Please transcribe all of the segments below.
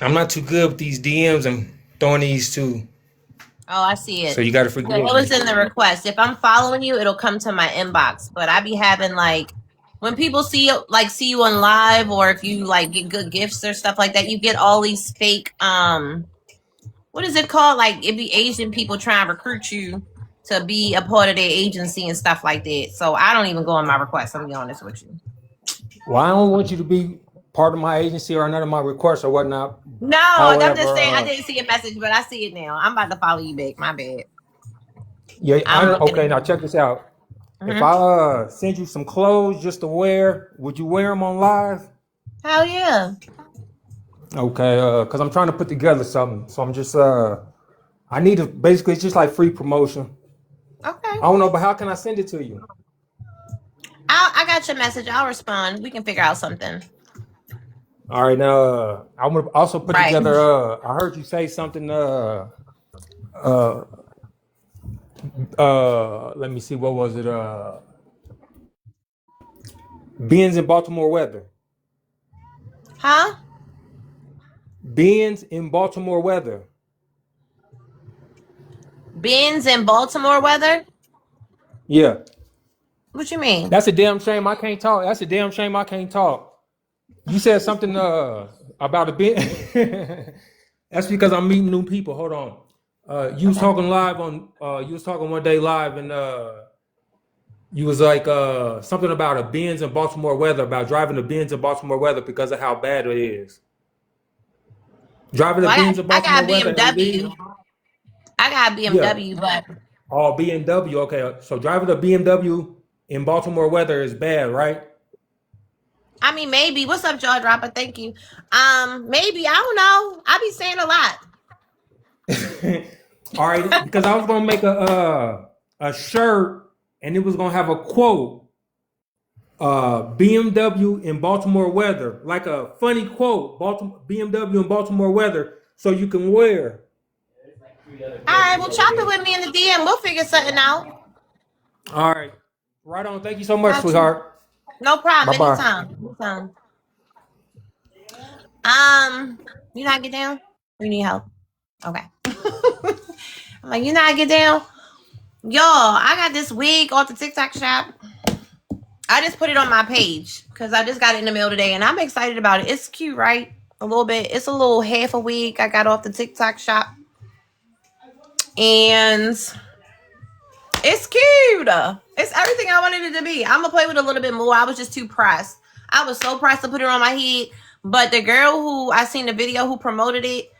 I'm not too good with these DMs. I'm throwing these too. Oh, I see it. So you got to forgive It me. was in the request. If I'm following you, it'll come to my inbox. But I be having like when people see you on live, or if you like get good gifts or stuff like that, you get all these fake what is it called? Like it be Asian people trying to recruit you to be a part of their agency and stuff like that. So I don't even go on my requests. I'm be honest with you. Well, I don't want you to be part of my agency or none of my requests or whatnot. No, I'm just saying I However, didn't see a message, but I see it now. I'm about to follow you back. My bad. yeah, I'm looking okay. at Now check this out. If mm-hmm. I send you some clothes just to wear, would you wear them on live? Hell yeah. Okay, because I'm trying to put together something. So I'm just I need to basically it's just like free promotion. Okay. I don't know, but how can I send it to you? I got your message. I'll respond. We can figure out something. All right, now I'm gonna also put Right. together. I heard you say something. Uh, Let me see. What was it? Ben's in Baltimore weather. Huh? Ben's in Baltimore weather. Ben's in Baltimore weather? Yeah. What you mean? That's a damn shame I can't talk. That's a damn shame I can't talk. You said something about a Ben. That's because I'm meeting new people. Hold on. You was talking live on you was talking one day live and you was like something about a Benz in Baltimore weather, about driving the Benz in Baltimore weather because of how bad it is. Driving the Well, Benz in I got Baltimore weather, BMW. AB? I got Yeah. BMW, but Oh, BMW. Okay. So driving a BMW in Baltimore weather is bad, right? I mean maybe. What's up, Jaw Dropper? Thank you. Maybe. I don't know. I be saying a lot. All right, because I was gonna make a shirt and it was gonna have a quote, BMW in Baltimore weather, like a funny quote, Baltimore BMW in Baltimore weather, so you can wear. Alright, well chop it with me in the DM. We'll figure something out. All right, right on. Thank you so much, Got you. sweetheart. No Bye problem. bye. Anytime. Anytime. You not get down? You need help? Okay. I'm like, you not get down? Y'all, I got this wig off the TikTok shop. I just put it on my page because I just got it in the mail today and I'm excited about it. It's cute, right? A little bit. It's a little half a wig I got off the TikTok shop. And it's cute. It's everything I wanted it to be. I'm going to play with it a little bit more. I was just too pressed. I was so pressed to put it on my head. But the girl who I seen the video who promoted it,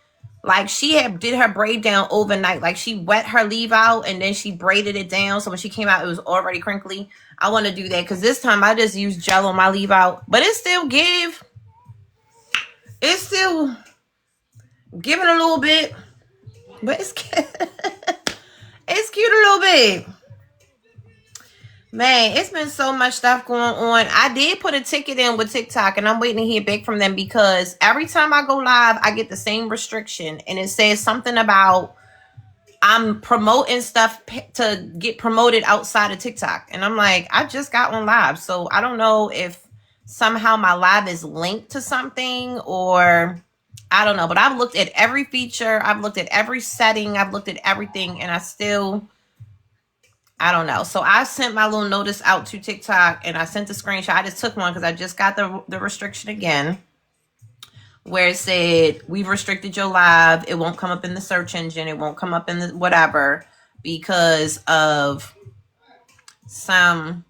like she did her braid down overnight. Like she wet her leave out and then she braided it down. So when she came out, it was already crinkly. I want to do that because this time I just used gel on my leave out. But it's still giving a little bit. But it's it's cute a little bit. Man, it's been so much stuff going on. I did put a ticket in with TikTok and I'm waiting to hear back from them because every time I go live, I get the same restriction. And it says something about I'm promoting stuff to get promoted outside of TikTok. And I'm like, I just got on live. So I don't know if somehow my live is linked to something or I don't know. But I've looked at every feature. I've looked at every setting. I've looked at everything. And I don't know. So I sent my little notice out to TikTok and I sent the screenshot. I just took one because I just got the restriction again where it said, we've restricted your live. It won't come up in the search engine. It won't come up in the whatever because of some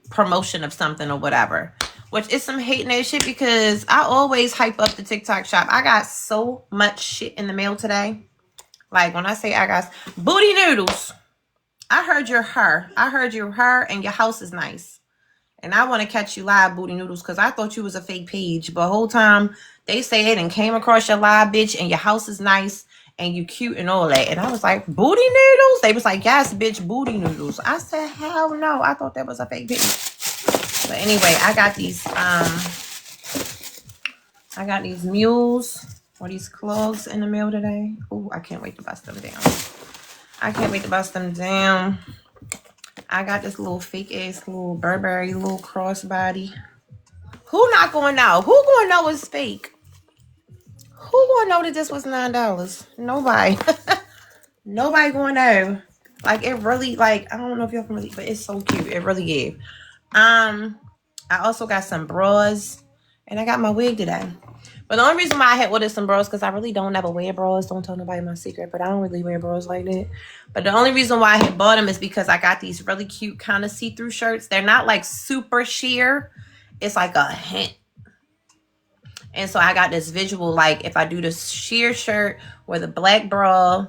promotion of something or whatever. Which is some hating that shit because I always hype up the TikTok shop. I got so much shit in the mail today. Like when I say I got booty noodles. I heard you're her. I heard you're her and your house is nice. And I want to catch you live, Booty Noodles, because I thought you was a fake page. But the whole time they say it and came across your live, bitch, and your house is nice and you cute and all that. And I was like, Booty Noodles? They was like, yes, bitch, Booty Noodles. I said, hell no. I thought that was a fake page. But anyway, I got these mules or these clogs in the mail today. Oh, I can't wait to bust them down. I can't wait to bust them down. I got this little fake ass little Burberry little crossbody. Who not going to know? Who going to know it's fake? Who gonna know that this was $9? Nobody. Nobody gonna know. Like, it really, like, I don't know if y'all can really, but it's so cute. It really gave. I also got some bras, and I got my wig today. But the only reason why I had ordered some bras, because I really don't ever wear bras. Don't tell nobody my secret, but I don't really wear bras like that. But the only reason why I had bought them is because I got these really cute kind of see-through shirts. They're not like super sheer. It's like a hint. And so I got this visual, like if I do this sheer shirt with a black bra,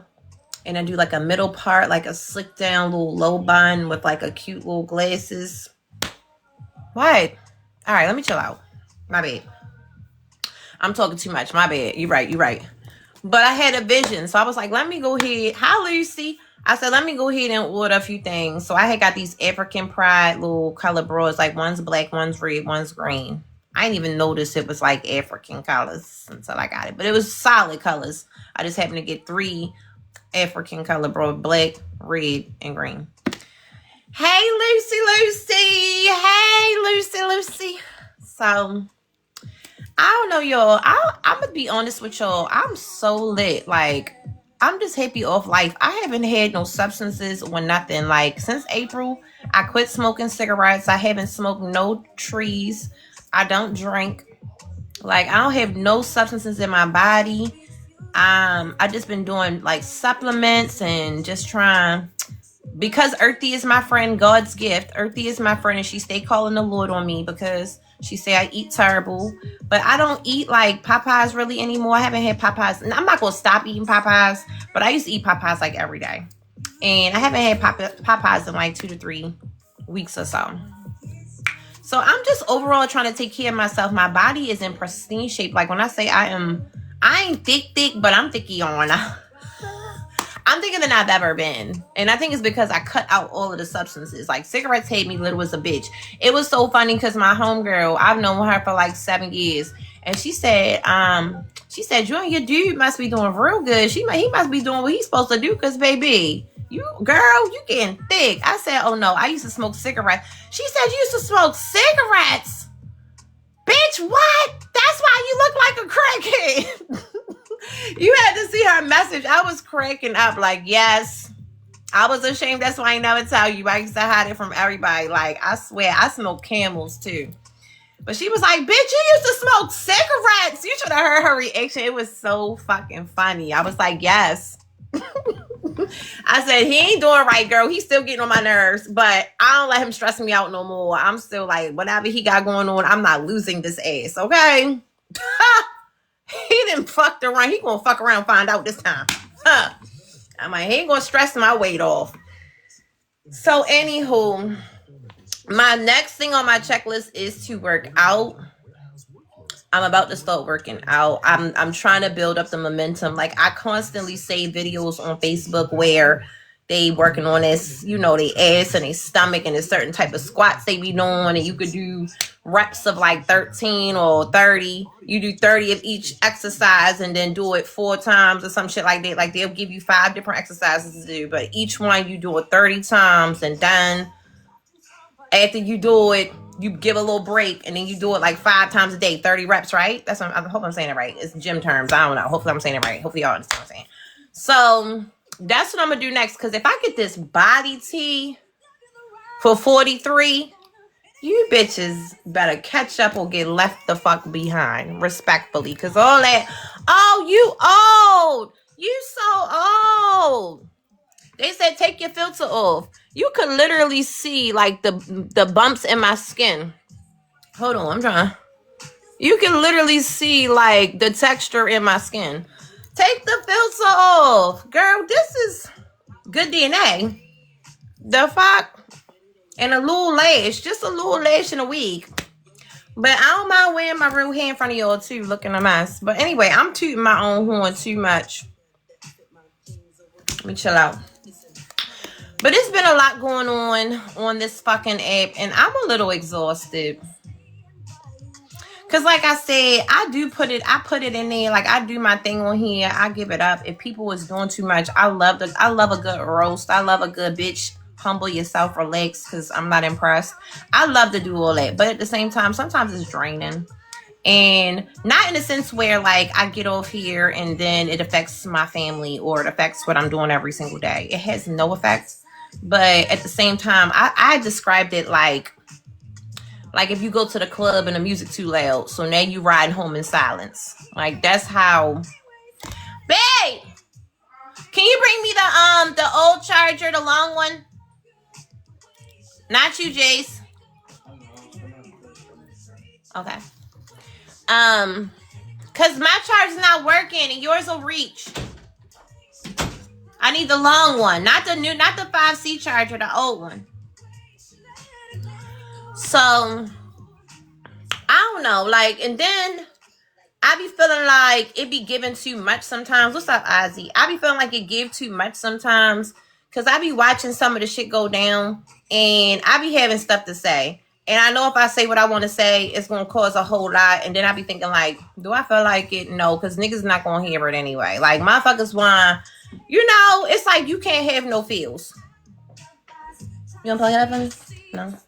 and I do like a middle part, like a slick down little low bun with like a cute little glasses. What? All right, let me chill out. My bad. I'm talking too much. My bad. You're right. But I had a vision. So I was like, let me go ahead. Hi, Lucy. I said, let me go ahead and order a few things. So I had got these African Pride little color bras. Like one's black, one's red, one's green. I didn't even notice it was like African colors until I got it. But it was solid colors. I just happened to get 3 African color bra, black, red, and green. Hey, Lucy. Hey, Lucy. So, I don't know, y'all. I'm going to be honest with y'all. I'm so lit. Like, I'm just happy off life. I haven't had no substances or nothing. Like, since April, I quit smoking cigarettes. I haven't smoked no trees. I don't drink. Like, I don't have no substances in my body. I just been doing like supplements and just trying, because Earthy is my friend, God's gift. Earthy is my friend, and she stay calling the Lord on me because she say I eat terrible. But I don't eat like Popeyes really anymore. I haven't had Popeyes, and I'm not gonna stop eating Popeyes, but I used to eat Popeyes like every day, and I haven't had Popeyes in like 2 to 3 weeks or so. So I'm just overall trying to take care of myself. My body is in pristine shape. Like when I say I ain't thick, but I'm thicky on. I'm thicker than I've ever been. And I think it's because I cut out all of the substances. Like cigarettes made me little as a bitch. It was so funny because my homegirl, I've known her for like 7 years. And she said, you and your dude must be doing real good. He must be doing what he's supposed to do because, baby, you getting thick. I said, oh no, I used to smoke cigarettes. She said, you used to smoke cigarettes? Bitch, what? That's why you look like a crackhead. You had to see her message. I was cracking up like, yes. I was ashamed. That's why I never tell you. I used to hide it from everybody. Like, I swear, I smoke Camels too. But she was like, bitch, you used to smoke cigarettes. You should have heard her reaction. It was so fucking funny. I was like, yes. I said, he ain't doing right, girl. He's still getting on my nerves, but I don't let him stress me out no more. I'm still like, whatever he got going on, I'm not losing this ass, okay? He didn't fuck around. He gonna fuck around and find out this time. I'm like, he ain't gonna stress my weight off. So, anywho, my next thing on my checklist is to work out. I'm about to start working out. I'm trying to build up the momentum. Like I constantly say videos on Facebook where they working on this, you know, their ass and their stomach and a certain type of squats they be doing, and you could do reps of like 13 or 30. You do 30 of each exercise and then do it 4 times or some shit like that. Like they'll give you 5 different exercises to do, but each one you do it 30 times, and then after you do it, you give a little break, and then you do it like 5 times a day, 30 reps, right? That's what I hope I'm saying it right. It's gym terms. I don't know. Hopefully I'm saying it right. Hopefully y'all understand what I'm saying. So that's what I'm going to do next. Because if I get this body tea for 43, you bitches better catch up or get left the fuck behind, respectfully. Because all that, oh, you old. You so old. They said take your filter off. You could literally see like the bumps in my skin. Hold on, I'm trying. You can literally see like the texture in my skin. Take the filter off. Girl, this is good DNA. The fuck? And a little lash. Just a little lash in a week. But I don't mind wearing my real hair in front of y'all too, looking a mess. But anyway, I'm tooting my own horn too much. Let me chill out. But it's been a lot going on this fucking app, and I'm a little exhausted. Cause like I said, I put it in there. Like I do my thing on here. I give it up. If people was doing too much, I love a good roast. I love a good bitch. Humble yourself, relax, cause I'm not impressed. I love to do all that, but at the same time, sometimes it's draining. And not in a sense where like I get off here and then it affects my family or it affects what I'm doing every single day. It has no effect. But at the same time, I described it like if you go to the club and the music too loud, so now you ride home in silence. Like that's how. Babe, can you bring me the old charger, the long one? Not you, Jace. Okay. Cause my charger's not working and yours will reach. I need the long one, not the 5C charger, the old one. So I don't know, like, and then I be feeling like it be giving too much sometimes. What's up, Ozzy? I be feeling like it give too much sometimes because I be watching some of the shit go down and I be having stuff to say. And I know if I say what I want to say, it's going to cause a whole lot. And then I be thinking like, do I feel like it? No, because niggas not going to hear it anyway. Like, motherfuckers want, you know, it's like you can't have no feels. You want to play that for me? No.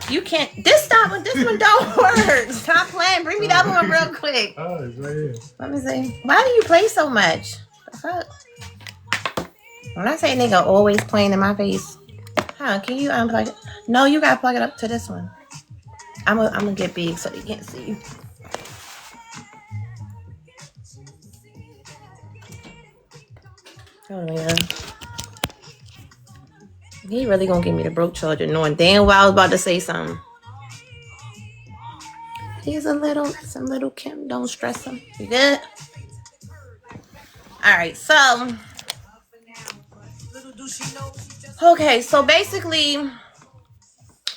You can't. This one don't work. Stop playing. Bring me the other one real quick. Oh, it's right here. Let me see. Why do you play so much? The fuck? When I say nigga always playing in my face. Huh, can you unplug it? No, you gotta plug it up to this one. I'm gonna get big so they can't see you. Oh yeah. He really gonna give me the broke charger knowing damn well I was about to say something. He's some little Kim, don't stress him. You good? Alright, so okay, so basically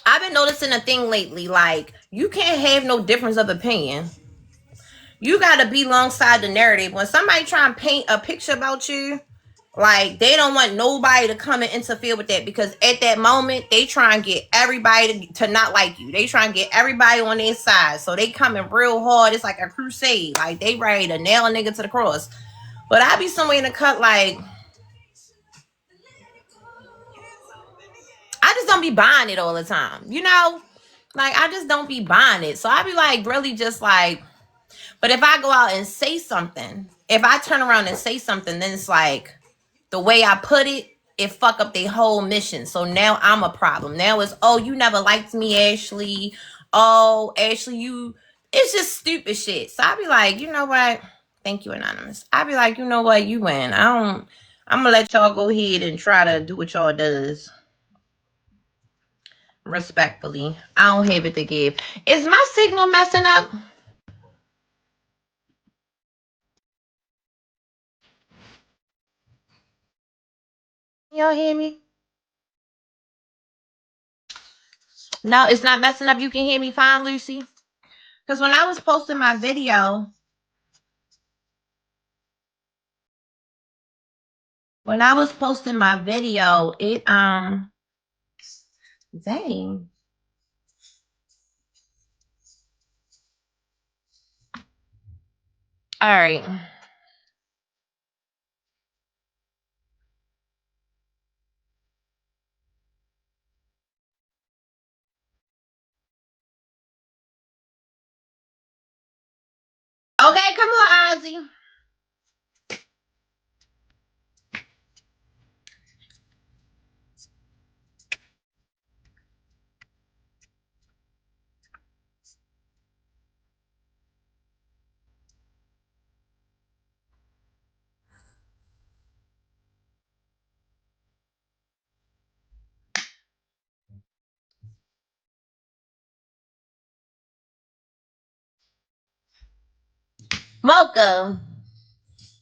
I've been noticing a thing lately, like you can't have no difference of opinion. You gotta be alongside the narrative. When somebody try and paint a picture about you, like they don't want nobody to come and interfere with that because at that moment they try and get everybody to not like you. They try and get everybody on their side. So they coming real hard. It's like a crusade. Like they ready to nail a nigga to the cross. But I be somewhere in the cut like I just don't be buying it all the time. You know? Like I just don't be buying it. So I be like really just like, but if I go out and say something, if I turn around and say something, then it's like the way I put it, it fuck up their whole mission. So now I'm a problem. Now it's, oh, you never liked me, Ashley. Oh, Ashley, it's just stupid shit. So I be like, you know what? Thank you, Anonymous. I be like, you know what? You win. I'm gonna let y'all go ahead and try to do what y'all does. Respectfully. I don't have it to give. Is my signal messing up? Y'all hear me? No, it's not messing up. You can hear me fine, Lucy? Because when I was posting my video, it dang. All right. Okay, come on, Ozzy.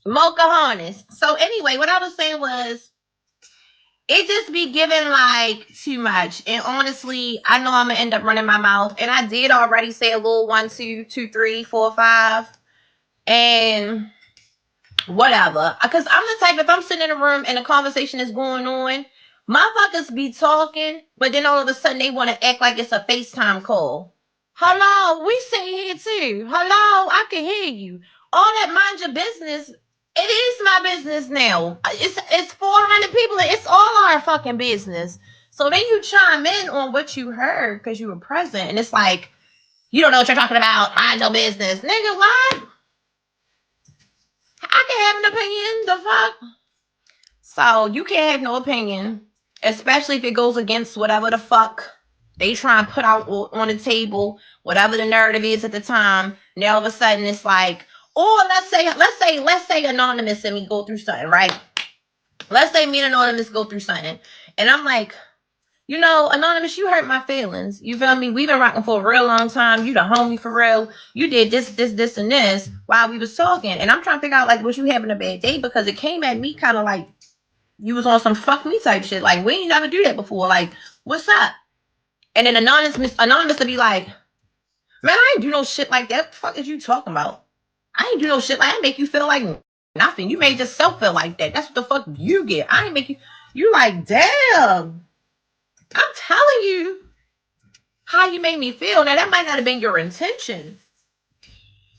Mocha harness. So anyway, what I was saying was it just be giving like too much. And honestly, I know I'm gonna end up running my mouth. And I did already say a little 1, 2, 2, 3, 4, 5. And whatever. Because I'm the type, if I'm sitting in a room and a conversation is going on, motherfuckers be talking, but then all of a sudden they want to act like it's a FaceTime call. Hello, we sit here too. Hello, I can hear you. All that mind your business. It is my business now. It's 400 people. It's all our fucking business. So then you chime in on what you heard because you were present, and it's like You don't know what you're talking about. Mind your business. Nigga, what? I can have an opinion. The fuck? So you can't have no opinion, especially if it goes against whatever the fuck they try and put out on the table, whatever the narrative is at the time. Now all of a sudden it's like, or let's say Anonymous and me go through something, right? Let's say me and Anonymous go through something, and I'm like, you know, Anonymous, you hurt my feelings. You feel me? We've been rocking for a real long time. You the homie for real. You did this, and this while we was talking, and I'm trying to figure out like, was you having a bad day? Because it came at me kind of like you was on some fuck me type shit. Like, we ain't never do that before. Like, what's up? And then Anonymous to be like, man, I ain't do no shit like that. What the fuck is you talking about? I ain't do no shit like that. Make you feel like nothing. You made yourself feel like that. That's what the fuck you get. I ain't make you. You like, damn. I'm telling you how you made me feel. Now, that might not have been your intention.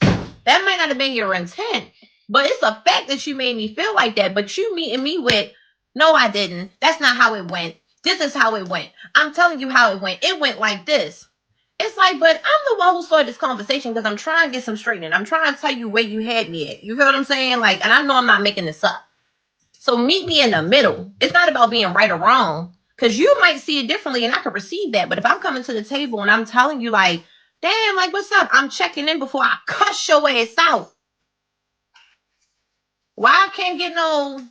That might not have been your intent. But it's a fact that you made me feel like that. But you meeting me with, no, I didn't. That's not how it went. This is how it went. I'm telling you how it went. It went like this. It's like, but I'm the one who started this conversation because I'm trying to get some straightening. I'm trying to tell you where you had me at. You feel what I'm saying? Like, and I know I'm not making this up. So meet me in the middle. It's not about being right or wrong. Because you might see it differently and I can receive that. But if I'm coming to the table and I'm telling you like, damn, like, what's up? I'm checking in before I cuss your ass out. Why I can't get no...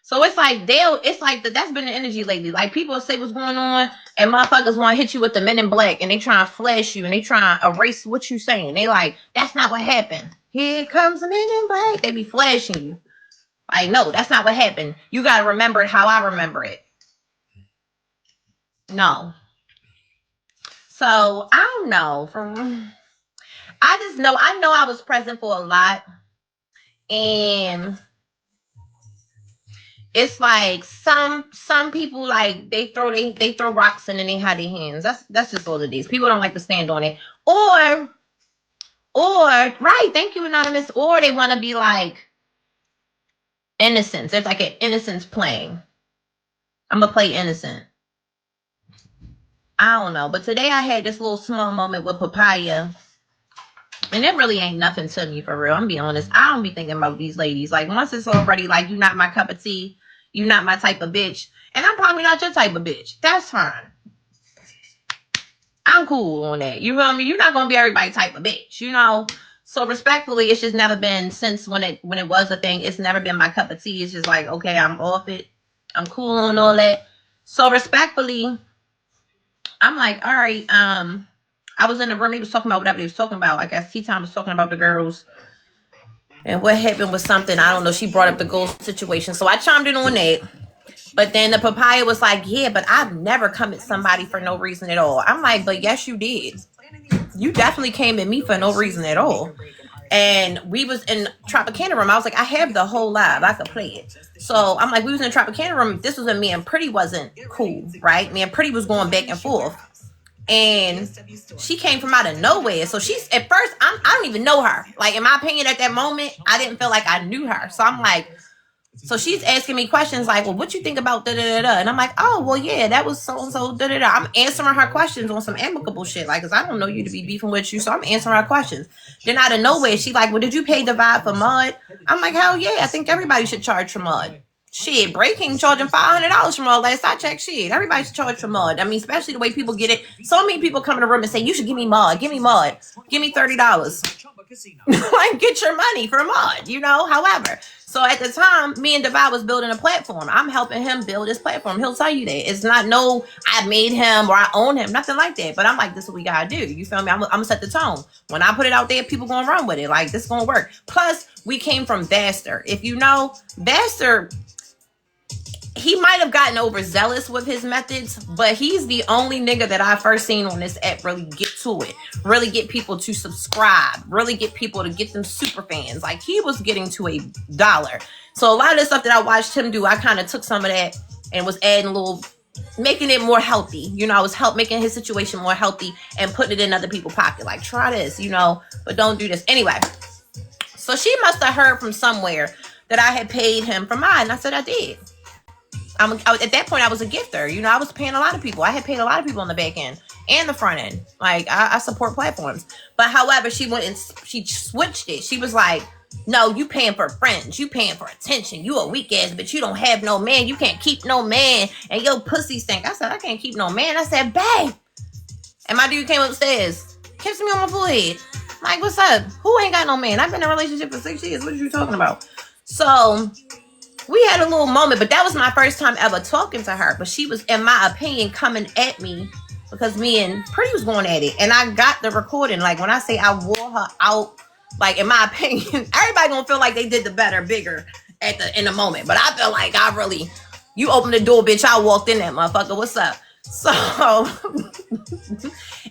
So it's like that's been the energy lately. Like, people say what's going on, and motherfuckers want to hit you with the Men in Black, and they try to flash you, and they try to erase what you saying. They like, that's not what happened. Here comes the Men in Black. They be flashing you. Like, no, that's not what happened. You gotta remember it how I remember it. No. So I don't know. I know I was present for a lot, and it's like some people, like, they throw rocks and then they hide their hands. That's just all it is. People don't like to stand on it. Or right, thank you, Anonymous. Or they want to be like innocence. There's like an innocence playing. I'm gonna play innocent. I don't know. But today I had this little small moment with Papaya. And it really ain't nothing to me, for real. I'm be honest. I don't be thinking about these ladies. Like, once it's already like, you're not my cup of tea, you're not my type of bitch, and I'm probably not your type of bitch. That's fine. I'm cool on that. You feel me? You're not gonna be everybody's type of bitch, you know? So respectfully, it's just never been, since when it was a thing, it's never been my cup of tea. It's just like, okay, I'm off it. I'm cool on all that. So respectfully, I'm like, all right, I was in the room, he was talking about whatever he was talking about. I guess Tea Tyme was talking about the girls. And what happened was something, I don't know, she brought up the ghost situation. So I chimed in on that. But then the Papaya was like, yeah, but I've never come at somebody for no reason at all. I'm like, but yes, you did. You definitely came at me for no reason at all. And we was in Tropicana room. I was like, I have the whole live. I could play it. So I'm like, we was in Tropicana room. This was when me and Pretty wasn't cool, right? Me and Pretty was going back and forth. And she came from out of nowhere. So she's, at first, I don't even know her. Like, in my opinion, at that moment, I didn't feel like I knew her. So I'm like, so she's asking me questions like, well, what you think about da-da-da-da? And I'm like, oh, well, yeah, that was so-and-so, da-da-da. I'm answering her questions on some amicable shit. Like, because I don't know you to be beefing with you. So I'm answering her questions. Then out of nowhere, she like, well, did you pay the vibe for mud? I'm like, hell yeah, I think everybody should charge for mud. Shit, Breaking charging $500 for mud. Last I checked, shit, everybody should charge for mud. I mean, especially the way people get it. So many people come in the room and say, you should give me mud, give me $30. Like, get your money for mud, you know? However, so at the time, me and Divide was building a platform. I'm helping him build his platform. He'll tell you that. It's not no, I made him or I own him, nothing like that. But I'm like, this is what we gotta do. You feel me? I'm gonna set the tone. When I put it out there, people gonna run with it. Like, this is gonna work. Plus, we came from Vaster. If you know, Vaster, he might have gotten overzealous with his methods, but he's the only nigga that I first seen on this app really get to it, really get people to subscribe, really get people to get them super fans. Like, he was getting to $1. So a lot of the stuff that I watched him do, I kind of took some of that and was adding a little, making it more healthy. You know, I was making his situation more healthy and putting it in other people's pocket. Like, try this, you know, but don't do this. Anyway, so she must have heard from somewhere that I had paid him for mine. I said I did. At that point, I was a gifter. You know, I was paying a lot of people. I had paid a lot of people on the back end. and the front end. Like I support platforms. But however, she went and she switched it. She was like, no, you paying for friends. You paying for attention. You a weak ass, but you don't have no man. You can't keep no man. And your pussy stink. I said, I can't keep no man. I said, babe. And my dude came upstairs, kissed me on my forehead. Like, what's up? Who ain't got no man? I've been in a relationship for 6 years. What are you talking about? So we had a little moment, but that was my first time ever talking to her. But she was, in my opinion, coming at me because me and Pretty was going at it. And I got the recording. Like, when I say I wore her out, like, in my opinion, everybody gonna feel like they did the better, bigger in the moment. But I feel like you opened the door, bitch. I walked in that motherfucker. What's up? So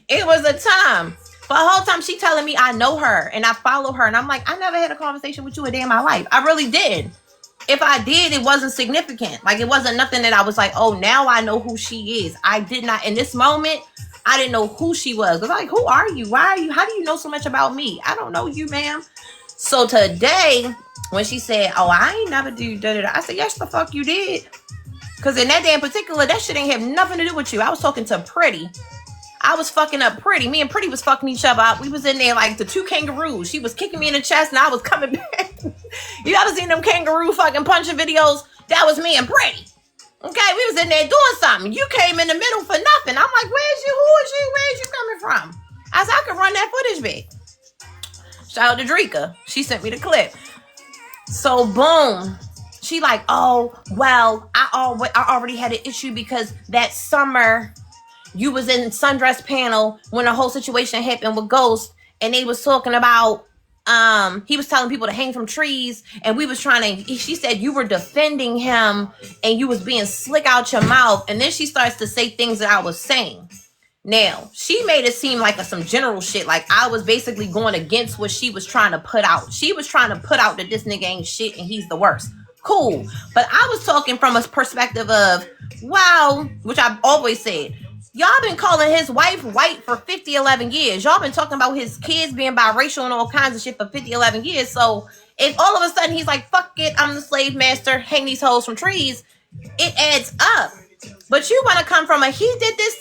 it was a time. But the whole time she telling me I know her and I follow her. And I'm like, I never had a conversation with you a day in my life. I really did. If I did, it wasn't significant. Like, it wasn't nothing that I was like, oh, now I know who she is. I did not. In this moment, I didn't know who she was. I was like, who are you? Why are you? How do you know so much about me? I don't know you, ma'am. So today, when she said, oh, I ain't never do da-da-da, I said, yes, the fuck you did. Because in that day in particular, that shit ain't have nothing to do with you. I was talking to Pretty. I was fucking up Pretty. Me and Pretty was fucking each other up. We was in there like the two kangaroos. She was kicking me in the chest and I was coming back. You ever seen them kangaroo fucking punching videos? That was me and Pretty. Okay, we was in there doing something. You came in the middle for nothing. I'm like, where's you? Who is you? Where's you coming from? I said, I could run that footage back. Shout out to Drika. She sent me the clip. So boom. She like, oh, well, I already had an issue because that summer you was in Sundress panel when the whole situation happened with Ghost, and they was talking about he was telling people to hang from trees, and we was trying to, she said you were defending him and you was being slick out your mouth, and then she starts to say things that I was saying. Now, she made it seem like some general shit, like I was basically going against what she was trying to put out. She was trying to put out that this nigga ain't shit and he's the worst. Cool. But I was talking from a perspective of, wow, which I've always said, y'all been calling his wife white for 11 years. Y'all been talking about his kids being biracial and all kinds of shit for 11 years. So if all of a sudden he's like, fuck it, I'm the slave master, hang these hoes from trees, it adds up. But you want to come from he did this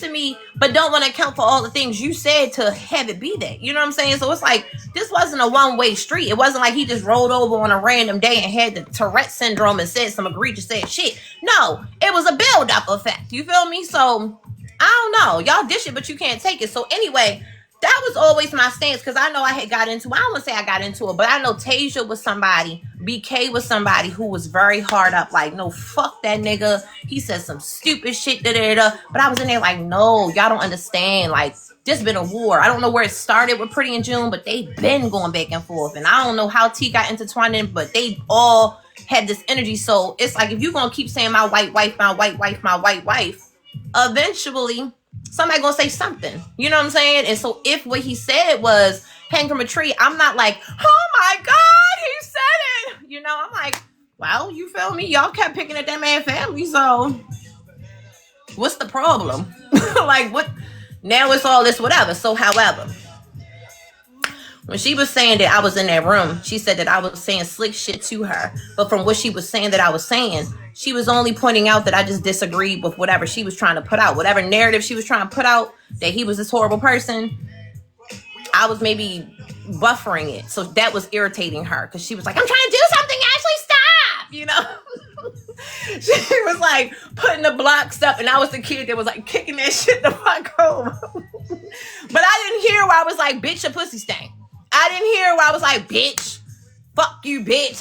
to me, but don't want to account for all the things you said to have it be that. You know what I'm saying? So it's like, this wasn't a one-way street. It wasn't like he just rolled over on a random day and had the Tourette syndrome and said some egregious shit. No, it was a build-up effect. You feel me? So, I don't know. Y'all dish it, but you can't take it. So anyway, that was always my stance, because I know I had got into, I don't want to say I got into it, but I know Tasia was somebody, BK was somebody who was very hard up, like, no, fuck that nigga. He said some stupid shit, da-da-da. But I was in there like, no, y'all don't understand. Like, this been a war. I don't know where it started with Pretty and June, but they've been going back and forth. And I don't know how T got intertwined in, but they all had this energy. So it's like, if you're going to keep saying my white wife, my white wife, my white wife, eventually somebody gonna say something. You know what I'm saying? And so if what he said was hang from a tree, I'm not like, oh my God, he said it. You know, I'm like, well, you feel me? Y'all kept picking at that man's family, so what's the problem? Like, what? Now it's all this whatever. So however, when she was saying that I was in that room, she said that I was saying slick shit to her. But from what she was saying that I was saying, she was only pointing out that I just disagreed with whatever she was trying to put out. Whatever narrative she was trying to put out, that he was this horrible person, I was maybe buffering it. So that was irritating her, because she was like, I'm trying to do something, Ashley, stop! You know? She was like putting the blocks up, and I was the kid that was like kicking that shit the fuck over. But I didn't hear where I was like, bitch, your pussy stank. I didn't hear where I was like, bitch, fuck you, bitch.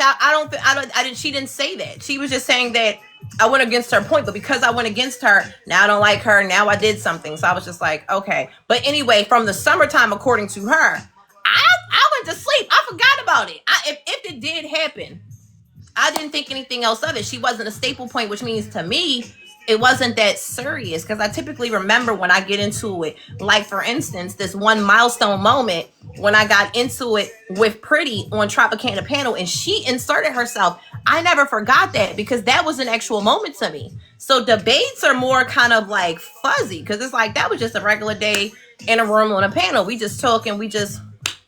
She didn't say that. She was just saying that I went against her point, but because I went against her, now I don't like her. Now I did something. So I was just like, okay. But anyway, from the summertime, according to her, I went to sleep. I forgot about it. If it did happen, I didn't think anything else of it. She wasn't a staple point, which means to me, it wasn't that serious, because I typically remember when I get into it. Like, for instance, this one milestone moment when I got into it with Pretty on Tropicana panel, and she inserted herself. I never forgot that, because that was an actual moment to me. So debates are more kind of like fuzzy, because it's like, that was just a regular day in a room on a panel. We just talking, we just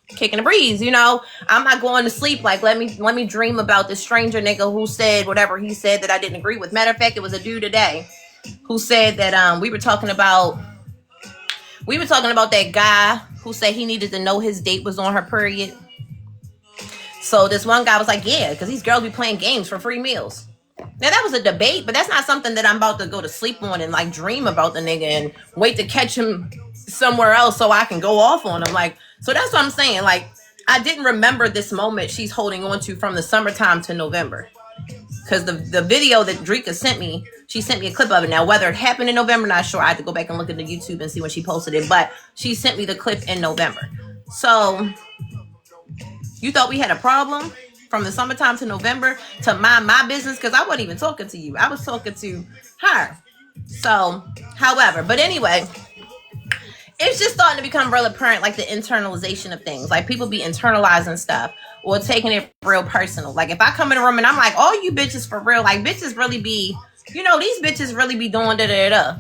kicking the breeze, you know. I'm not going to sleep like, let me dream about this stranger nigga who said whatever he said that I didn't agree with. Matter of fact, it was a dude today who said that we were talking about We were talking about that guy who said he needed to know his date was on her period. So this one guy was like, yeah, because these girls be playing games for free meals. Now that was a debate, but that's not something that I'm about to go to sleep on and like dream about the nigga and wait to catch him somewhere else so I can go off on him. Like, so that's what I'm saying. Like, I didn't remember this moment she's holding on to from the summertime to November. Because the video that Drika sent me, she sent me a clip of it. Now, whether it happened in November, not sure. I had to go back and look at the YouTube and see when she posted it. But she sent me the clip in November. So, you thought we had a problem from the summertime to November to mind my business? Because I wasn't even talking to you. I was talking to her. So, however, but anyway, it's just starting to become real apparent, like the internalization of things. Like people be internalizing stuff or taking it real personal. Like if I come in a room and I'm like, oh, you bitches for real, like bitches really be, you know, these bitches really be doing da-da-da-da.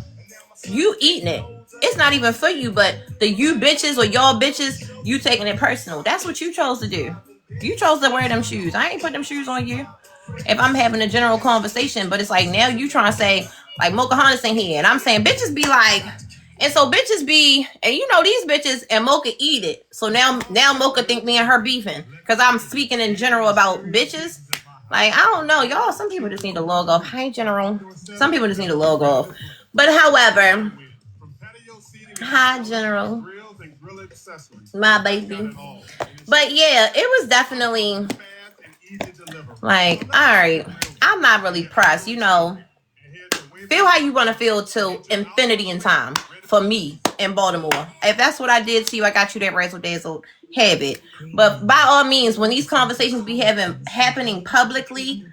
You eating it. It's not even for you, but the you bitches or y'all bitches, you taking it personal. That's what you chose to do. You chose to wear them shoes. I ain't put them shoes on you. If I'm having a general conversation, but it's like now you trying to say, like Mocha Honda's in here, and I'm saying bitches be like, and so bitches be, and you know these bitches and Mocha eat it. So now Mocha think me and her beefing because I'm speaking in general about bitches. Like I don't know, y'all. Some people just need to log off. Hi, general. Some people just need to log off. But however, hi, general. My baby. But yeah, it was definitely like, all right, I'm not really pressed. You know, feel how you want to feel till infinity in time. For me in Baltimore, if that's what I did to you, I got you that razzle dazzle habit. But by all means, when these conversations be happening publicly,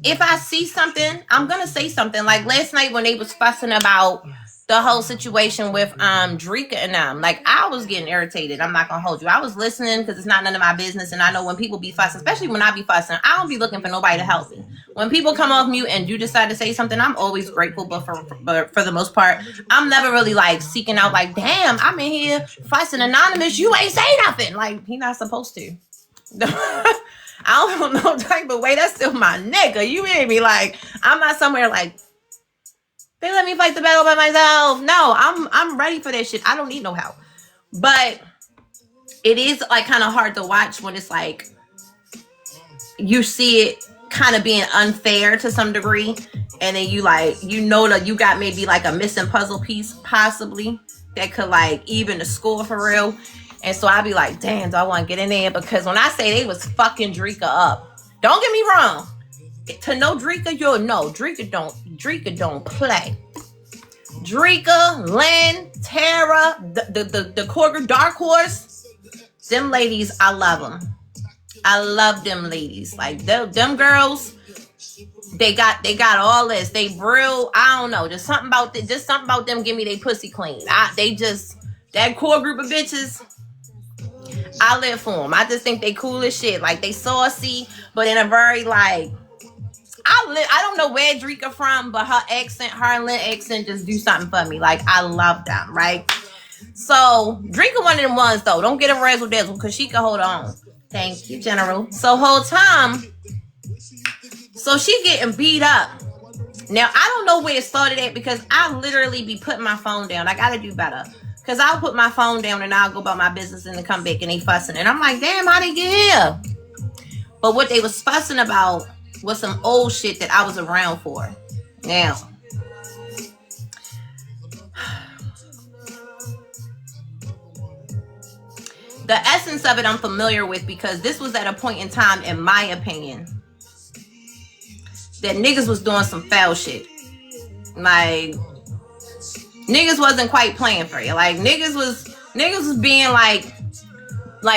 if I see something, I'm gonna say something. Like last night when they was fussing about the whole situation with Drika and them, like I was getting irritated. I'm not gonna hold you. I was listening because it's not none of my business, and I know when people be fussing, especially when I be fussing, I don't be looking for nobody to help me. When people come off mute and do decide to say something, I'm always grateful, but for the most part, I'm never really like seeking out like, damn, I'm in here fussing anonymous. You ain't say nothing. Like he not supposed to. I don't know type of way. That's still my nigga. You hear me? Like I'm not somewhere like they let me fight the battle by myself. No, I'm ready for that shit. I don't need no help. But it is like kind of hard to watch when it's like you see it kind of being unfair to some degree, and then you like, you know, that you got maybe like a missing puzzle piece possibly that could like even the score for real. And so I be like, damn, do I want to get in there? Because when I say they was fucking Drika up, don't get me wrong. To know Drika, you'll know Drika don't play. Drika, Lynn, Tara, the Corker Dark Horse, them ladies, I love them. I love them ladies. Like them girls, they got all this. They real, I don't know, just something about them give me they pussy clean. They just, that core group of bitches, I live for them. I just think they cool as shit. Like they saucy, but in a very like, I don't know where Drika from, but her accent, her and Lynn accent just do something for me. Like I love them, right? So Drika one of them ones though. Don't get a razzle dazzle because she can hold on. Thank you, General. So whole time, so she getting beat up. Now I don't know where it started at because I literally be putting my phone down. I gotta do better. Cause I'll put my phone down and I'll go about my business and then come back and they fussing. And I'm like, damn, how they get here? But what they was fussing about was some old shit that I was around for. Now, the essence of it I'm familiar with because this was at a point in time, in my opinion, that niggas was doing some foul shit. Like, niggas wasn't quite playing for you. Like, niggas was being like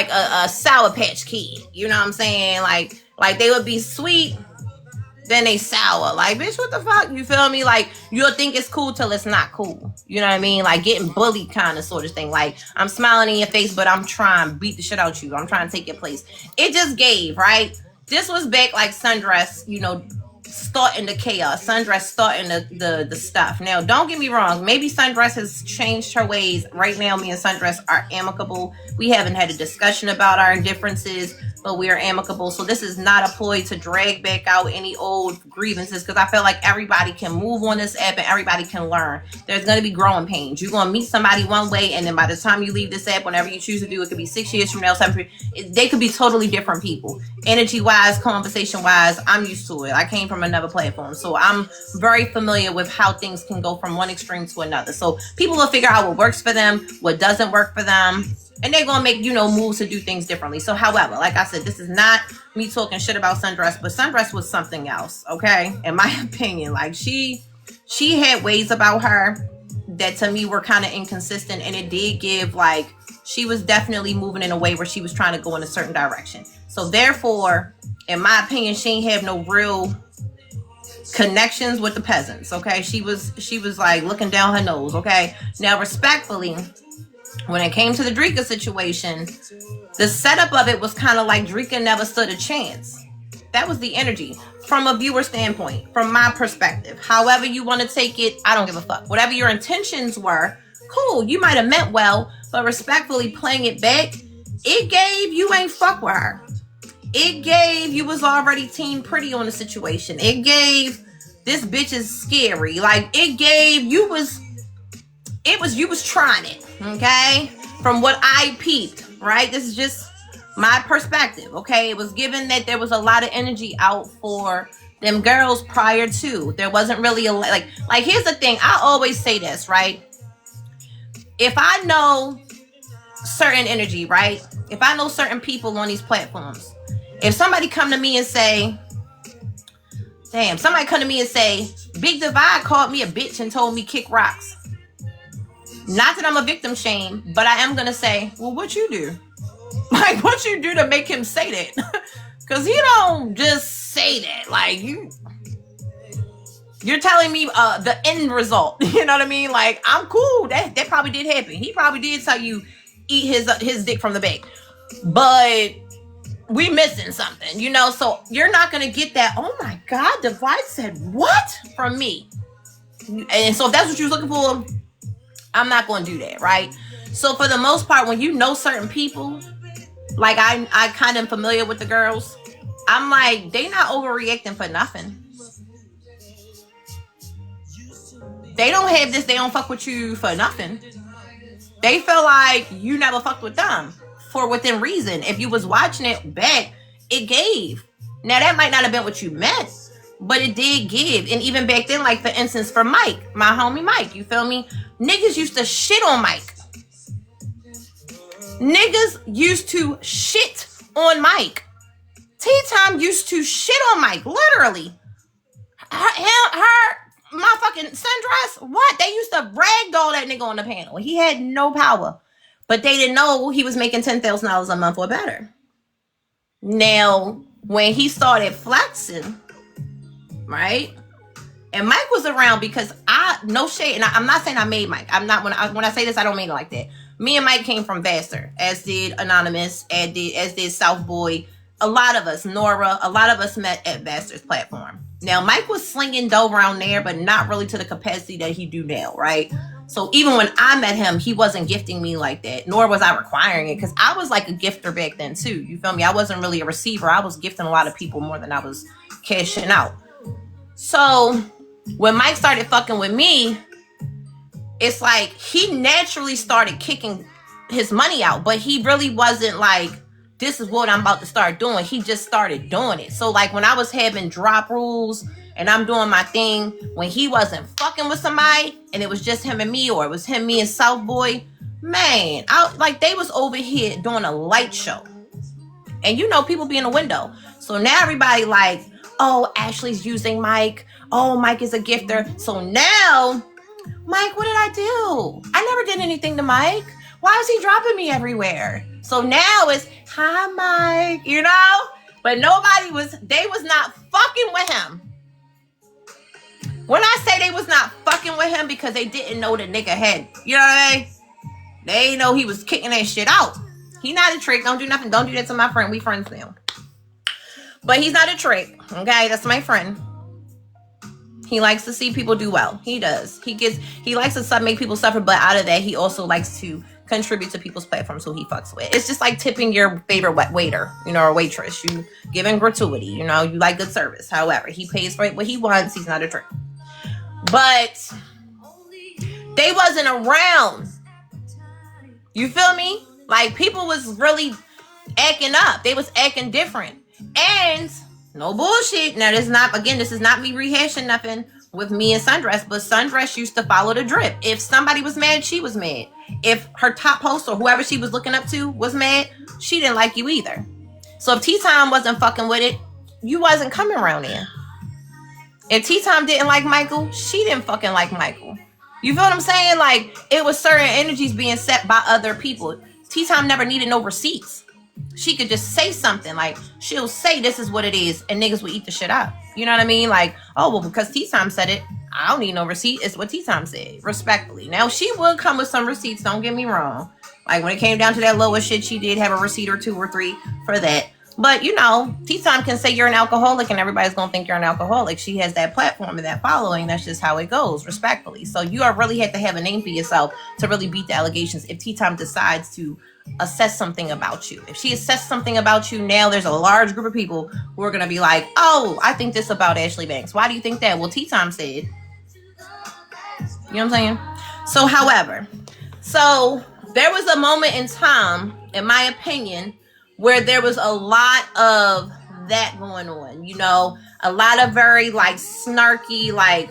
a Sour Patch Kid. You know what I'm saying? Like they would be sweet, then they sour. Like, bitch, what the fuck? You feel me? Like, you'll think it's cool till it's not cool. You know what I mean? Like, getting bullied kind of sort of thing. Like, I'm smiling in your face, but I'm trying to beat the shit out you. I'm trying to take your place. It just gave, right? This was back like Sundress, you know, starting the chaos. Sundress starting the stuff. Now, don't get me wrong. Maybe Sundress has changed her ways. Right now, me and Sundress are amicable. We haven't had a discussion about our differences. but we are amicable. So this is not a ploy to drag back out any old grievances, because I feel like everybody can move on this app and everybody can learn. There's going to be growing pains. You're going to meet somebody one way, and then by the time you leave this app, whenever you choose to do, it could be 6 years from now, 7 years, they could be totally different people. Energy-wise, conversation-wise, I'm used to it. I came from another platform, so I'm very familiar with how things can go from one extreme to another. So people will figure out what works for them, what doesn't work for them, and they're going to make, moves to do things differently. So, however, like I said, this is not me talking shit about Sundress, but Sundress was something else, okay? In my opinion, like she had ways about her that to me were kind of inconsistent, and it did give, like, she was definitely moving in a way where she was trying to go in a certain direction. So, therefore, in my opinion, she ain't have no real connections with the peasants, okay? She was like looking down her nose, okay? Now, respectfully, when it came to the Drika situation, the setup of it was kind of like Drika never stood a chance. That was the energy from a viewer standpoint, from my perspective. However you want to take it, I don't give a fuck. Whatever your intentions were, cool. You might have meant well, but respectfully playing it back, it gave you ain't fuck with her. It gave you was already team Pretty on the situation. It gave this bitch is scary. Like it gave you was trying it, okay? From what I peeped, right? This is just my perspective, okay? It was given that there was a lot of energy out for them girls prior to. There wasn't really like here's the thing. I always say this, right? If I know certain energy, right? If I know certain people on these platforms, if somebody come to me and say, damn, somebody come to me and say, Big Divide called me a bitch and told me kick rocks. Not that I'm a victim shame, but I am going to say, well, what you do? Like, what you do to make him say that? Because he don't just say that. Like, you're telling me the end result. You know what I mean? Like, I'm cool. That probably did happen. He probably did tell you eat his dick from the back. But we missing something, So you're not going to get that, oh my God, Divide said what? From me. And so if that's what you're looking for, I'm not going to do that, right? So for the most part, when you know certain people, like I kind of am familiar with the girls, I'm like, they not overreacting for nothing. They don't have this, they don't fuck with you for nothing. They feel like you never fucked with them for within reason. If you was watching it back, it gave. Now that might not have been what you meant, but it did give. And even back then, like for instance, for Mike, my homie Mike, you feel me? Niggas used to shit on Mike. Niggas used to shit on Mike. Tea Tyme used to shit on Mike, literally. Her motherfucking Sundress, what? They used to ragdoll that nigga on the panel. He had no power. But they didn't know he was making $10,000 a month or better. Now, when he started flexing, right? And Mike was around because no shade, and I'm not saying I made Mike. I'm not, when I say this, I don't mean it like that. Me and Mike came from Vassar, as did Anonymous, as did South Boy. A lot of us, Nora, a lot of us met at Vassar's platform. Now, Mike was slinging dough around there, but not really to the capacity that he do now, right? So even when I met him, he wasn't gifting me like that, nor was I requiring it, because I was like a gifter back then too. You feel me? I wasn't really a receiver. I was gifting a lot of people more than I was cashing out. So when Mike started fucking with me, it's like he naturally started kicking his money out, but he really wasn't like, this is what I'm about to start doing. He just started doing it. So like when I was having drop rules and I'm doing my thing, when he wasn't fucking with somebody and it was just him and me, or it was him, me, and South Boy, man, like they was over here doing a light show. And people be in the window. So now everybody like, oh, Ashley's using Mike. Oh, Mike is a gifter. So now, Mike, what did I do? I never did anything to Mike. Why is he dropping me everywhere? So now it's, hi, Mike, But they was not fucking with him. When I say they was not fucking with him, because they didn't know the nigga had, you know what I mean? They know he was kicking that shit out. He not a trick. Don't do nothing. Don't do that to my friend. We friends now. But he's not a trick. Okay, that's my friend. He likes to see people do well. He does. He likes to make people suffer, but out of that, he also likes to contribute to people's platforms who he fucks with. It's just like tipping your favorite waiter, or waitress. You giving gratuity, you like good service. However, he pays for what he wants. He's not a trick. But they wasn't around. You feel me? Like, people was really acting up. They was acting different. And no bullshit. Now, this is not me rehashing nothing with me and Sundress, but Sundress used to follow the drip. If somebody was mad, she was mad. If her top host or whoever she was looking up to was mad, she didn't like you either. So if Tea Tyme wasn't fucking with it, you wasn't coming around there. If Tea Tyme didn't like Michael, she didn't fucking like Michael. You feel what I'm saying? Like, it was certain energies being set by other people. Tea Tyme never needed no receipts. She could just say something. Like, she'll say this is what it is, and niggas will eat the shit up. You know what I mean? Like, oh, well, because Tea Tyme said it, I don't need no receipt. It's what Tea Tyme said, respectfully. Now, she would come with some receipts, don't get me wrong. Like, when it came down to that lowest shit, she did have a receipt or 2 or 3 for that. But, Tea Tyme can say you're an alcoholic, and everybody's going to think you're an alcoholic. She has that platform and that following. That's just how it goes, respectfully. So you really have to have a name for yourself to really beat the allegations if Tea Tyme decides to assess something about you. If she assessed something about you, now there's a large group of people who are going to be like, oh, I think this about Ashley Banks. Why do you think that? Well, Tea Tyme said. You know what I'm saying? So, however, there was a moment in time, in my opinion, where there was a lot of that going on. A lot of very, like, snarky, like,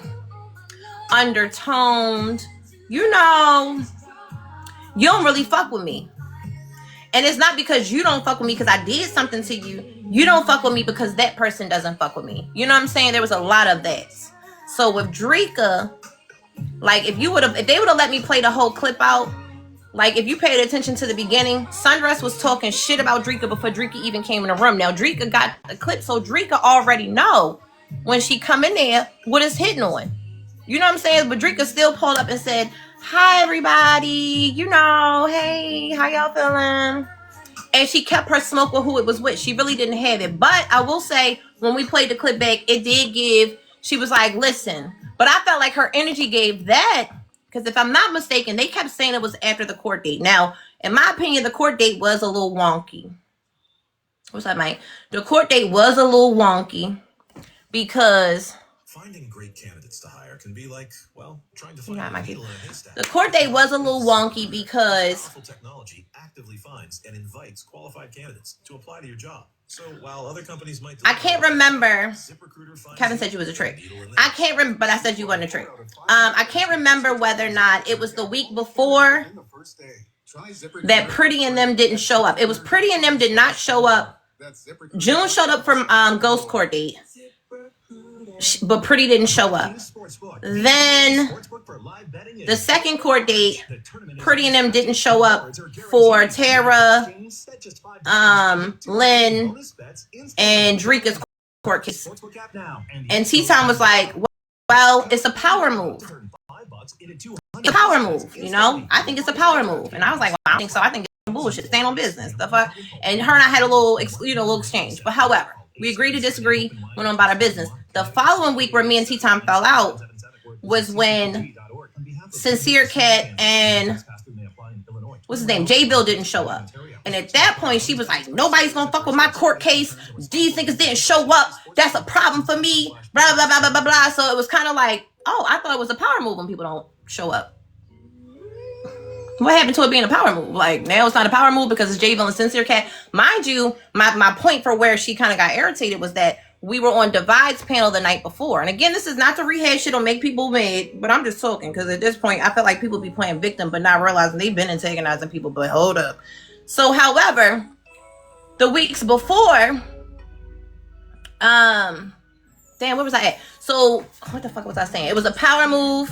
undertoned, you don't really fuck with me. And it's not because you don't fuck with me because I did something to you. You don't fuck with me because that person doesn't fuck with me. You know what I'm saying? There was a lot of that. So with Drika, like, if they would have let me play the whole clip out, like, if you paid attention to the beginning, Sundress was talking shit about Drika before Drika even came in the room. Now, Drika got the clip, so Drika already know when she come in there what it's hitting on. You know what I'm saying? But Drika still pulled up and said, hi, everybody. Hey, how y'all feeling? And she kept her smoke with who it was with. She really didn't have it. But I will say, when we played the clip back, it did give, she was like, listen. But I felt like her energy gave that. Because if I'm not mistaken, they kept saying it was after the court date. Now, in my opinion, the court date was a little wonky. What's that, Mike? The court date was a little wonky because finding great candidates to hire can be like, well, trying to find a needle in a haystack. The court date was a little wonky because technology actively finds and invites qualified candidates to apply to your job. So while other companies might, I can't remember. Kevin said you was a trick. I can't remember, but I said you wasn't a trick. I can't remember whether or not it was the week before that Pretty and them didn't show up. It was Pretty and them did not show up. June showed up from Ghost Court date, but Pretty didn't show up. Then the second court date, Pretty and them didn't show up for Tara, Lynn, and Drika's court case. And Tea Tyme was like, well, it's a power move. It's a power move, I think it's a power move. And I was like, well, I don't think so. I think it's bullshit. Stand on business. The fuck? And her and I had a little exchange. But however, we agreed to disagree, went on about our business. The following week where me and Tea Tyme fell out was when Sincere Cat and what's his name? J Bill didn't show up. And at that point, she was like, nobody's gonna fuck with my court case. These niggas didn't show up. That's a problem for me. Blah, blah, blah, blah, blah, blah. So it was kind of like, oh, I thought it was a power move when people don't show up. What happened to it being a power move? Like, now it's not a power move because it's J Bill and Sincere Cat. Mind you, my point for where she kind of got irritated was that we were on Divide's panel the night before. And again, this is not to rehash shit or make people mad, but I'm just talking because at this point, I feel like people be playing victim but not realizing they've been antagonizing people. But hold up. So, however, the weeks before, damn, where was I at? So, what the fuck was I saying? It was a power move,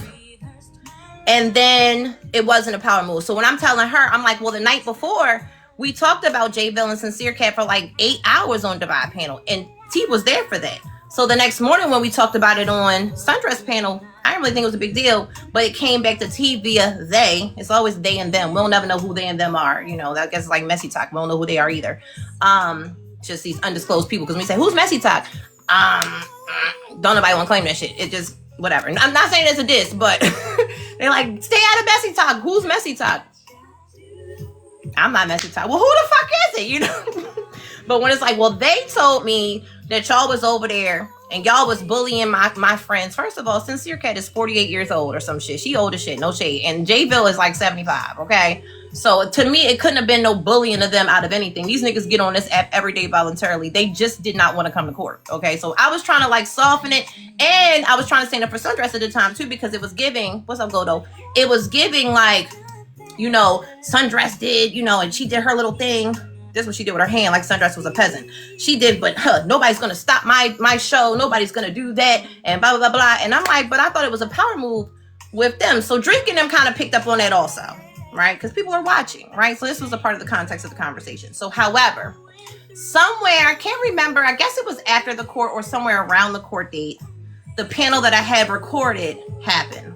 and then it wasn't a power move. So when I'm telling her, I'm like, well, the night before, we talked about J Bill and Sincere Cat for like 8 hours on Divide panel, and T was there for that. So the next morning when we talked about it on Sundress panel, I didn't really think it was a big deal, but it came back to T via they. It's always they and them. We'll never know who they and them are. I guess it's like MessyTT. We don't know who they are either. Just these undisclosed people. Because when we say, who's MessyTT? Don't nobody want to claim that shit. It just, whatever. I'm not saying it's a diss, but they're like, stay out of MessyTT. Who's MessyTT? I'm not messy type. Well, who the fuck is it? You know? But when it's like, well, they told me that y'all was over there and y'all was bullying my friends. First of all, Sincere Cat is 48 years old or some shit. She old as shit, no shade. And Jayville is like 75, okay? So to me, it couldn't have been no bullying of them out of anything. These niggas get on this app every day voluntarily. They just did not want to come to court, okay? So I was trying to like soften it. And I was trying to stand up for Sundress at the time too, because it was giving, what's up, Godo? It was giving like, you know, Sundress did, you know, and she did her little thing. This is what she did with her hand, like Sundress was a peasant. She did, but nobody's going to stop my show. Nobody's going to do that, and blah, blah, blah, blah. And I'm like, but I thought it was a power move with them. So Drake and them kind of picked up on that also, right? Because people are watching, right? So this was a part of the context of the conversation. So, however, somewhere, I can't remember, I guess it was after the court or somewhere around the court date, the panel that I had recorded happened.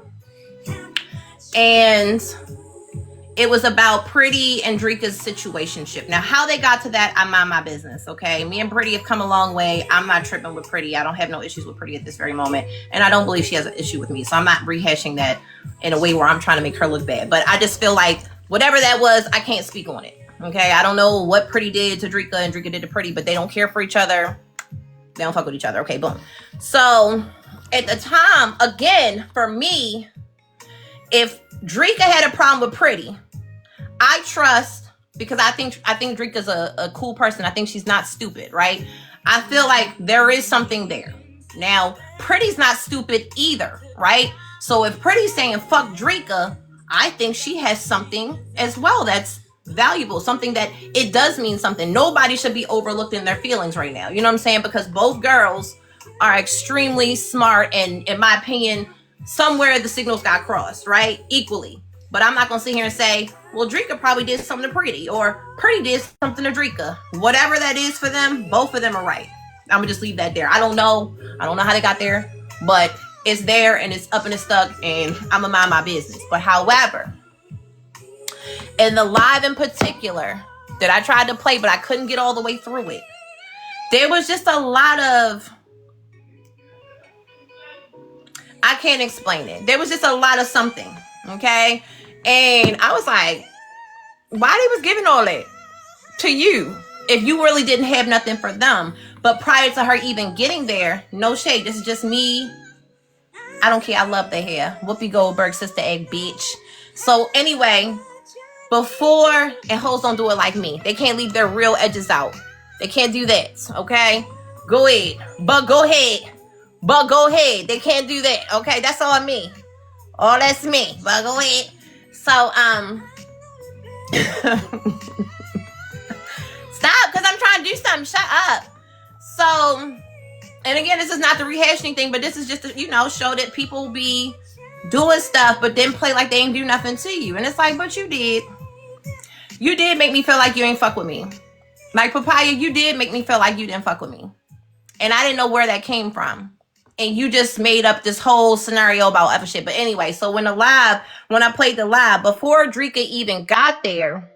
And it was about Pretty and Dria's situationship. Now, how they got to that, I mind my business, okay? Me and Pretty have come a long way. I'm not tripping with Pretty. I don't have no issues with Pretty at this very moment. And I don't believe she has an issue with me. So I'm not rehashing that in a way where I'm trying to make her look bad. But I just feel like whatever that was, I can't speak on it, okay? I don't know what Pretty did to Dria and Dria did to Pretty, but they don't care for each other. They don't fuck with each other. Okay, boom. So at the time, again, for me, if Dria had a problem with Pretty, I trust, because I think Dria's a cool person. I think she's not stupid, right? I feel like there is something there. Now, Pretty's not stupid either, right? So if Pretty's saying fuck Dria, I think she has something as well that's valuable, something that it does mean something. Nobody should be overlooked in their feelings right now. You know what I'm saying? Because both girls are extremely smart, and in my opinion, somewhere the signals got crossed, right? Equally. But I'm not going to sit here and say, well, Dria probably did something to Pretty, or Pretty did something to Dria. Whatever that is for them, both of them are right. I'm going to just leave that there. I don't know how they got there, but it's there and it's up and it's stuck, and I'm going to mind my business. But however, in the live in particular that I tried to play, but I couldn't get all the way through it, there was just a lot of, I can't explain it. There was just a lot of something, okay? And I was like, why they was giving all that to you if you really didn't have nothing for them? But prior to her even getting there, no shade, this is just me. I don't care. I love the hair. Whoopi Goldberg, sister egg, bitch. So anyway, before, and hoes don't do it like me. They can't leave their real edges out. They can't do that, okay? Go ahead. But go ahead. They can't do that, okay? That's all me. Oh, that's me. But go ahead. So, stop, because I'm trying to do something. Shut up. So, and again, this is not the rehashing thing, but this is just to, show that people be doing stuff, but then play like they ain't do nothing to you. And it's like, but you did. You did make me feel like you ain't fuck with me. Like, Papaya, you did make me feel like you didn't fuck with me. And I didn't know where that came from. And you just made up this whole scenario about other shit. But anyway, so when I played the live, before Dria even got there,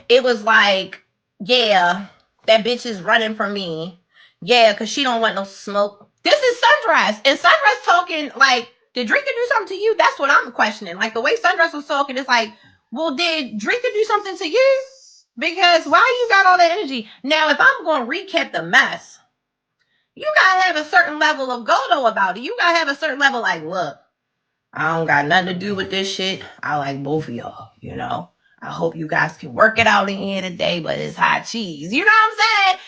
it was like, yeah, that bitch is running from me. Yeah, because she don't want no smoke. This is Sundress. And Sundress talking like, did Dria do something to you? That's what I'm questioning. Like, the way Sundress was talking, it's like, well, did Dria do something to you? Because why you got all that energy? Now, if I'm going to recap the mess, you gotta have a certain level of Godo about it. You gotta have a certain level like, look, I don't got nothing to do with this shit. I like both of y'all, I hope you guys can work it out in here today, but it's hot cheese. You know what I'm saying?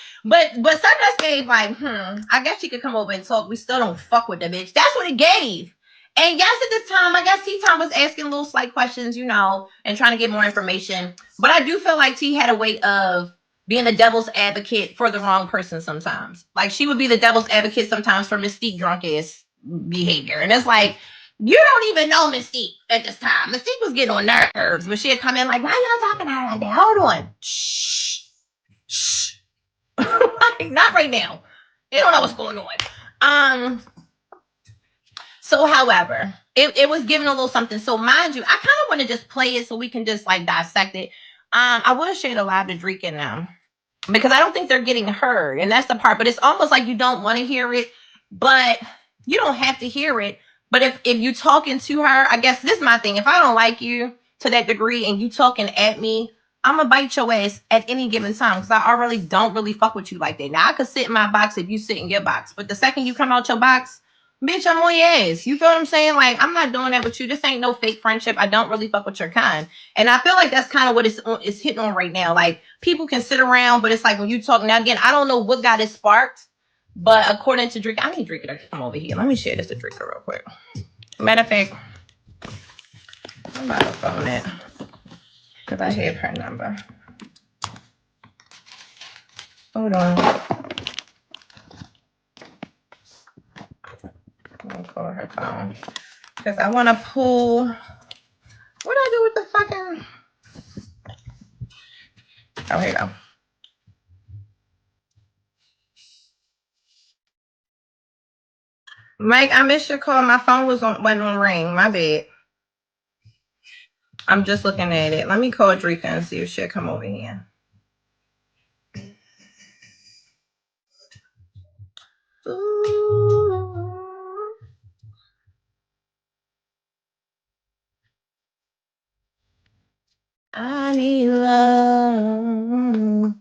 But Sundress gave like, I guess she could come over and talk. We still don't fuck with the bitch. That's what it gave. And yes, at this time, I guess T Time was asking little slight questions, and trying to get more information. But I do feel like T had a way of being the devil's advocate for the wrong person sometimes. Like, she would be the devil's advocate sometimes for Mystique drunk ass behavior. And it's like, you don't even know Mystique at this time. Mystique was getting on nerves, but she'd come in like, why y'all talking about that? Hold on. Shh. Like, not right now. You don't know what's going on. So, however, it was giving a little something. So, mind you, I kind of want to just play it so we can just like dissect it. I will share the live to Dria now, because I don't think they're getting heard, and that's the part. But it's almost like you don't want to hear it, but you don't have to hear it. But if you talking to her, I guess this is my thing. If I don't like you, to that degree and you talking at me, I'm gonna bite your ass at any given time because I already don't really fuck with you like that. Now I could sit in my box if you sit in your box, but the second you come out your box, bitch, I'm on your ass. You feel what I'm saying? Like, I'm not doing that with you. This ain't no fake friendship. I don't really fuck with your kind. And I feel like that's kind of what it's hitting on right now. Like, people can sit around, but it's like when you talk, now again, I don't know what got it sparked, but according to Drake, I need Drake to come over here. Let me share this to Drake real quick. Matter of fact, I'm about to phone it because I have her number. Hold on. Let me call her phone because I want to pull. What do I do with the fucking? Oh, here you go. Mike, I missed your call. My phone wasn't on ring. My bad. I'm just looking at it. Let me call Drika and see if she'll come over here. Ooh, I need love.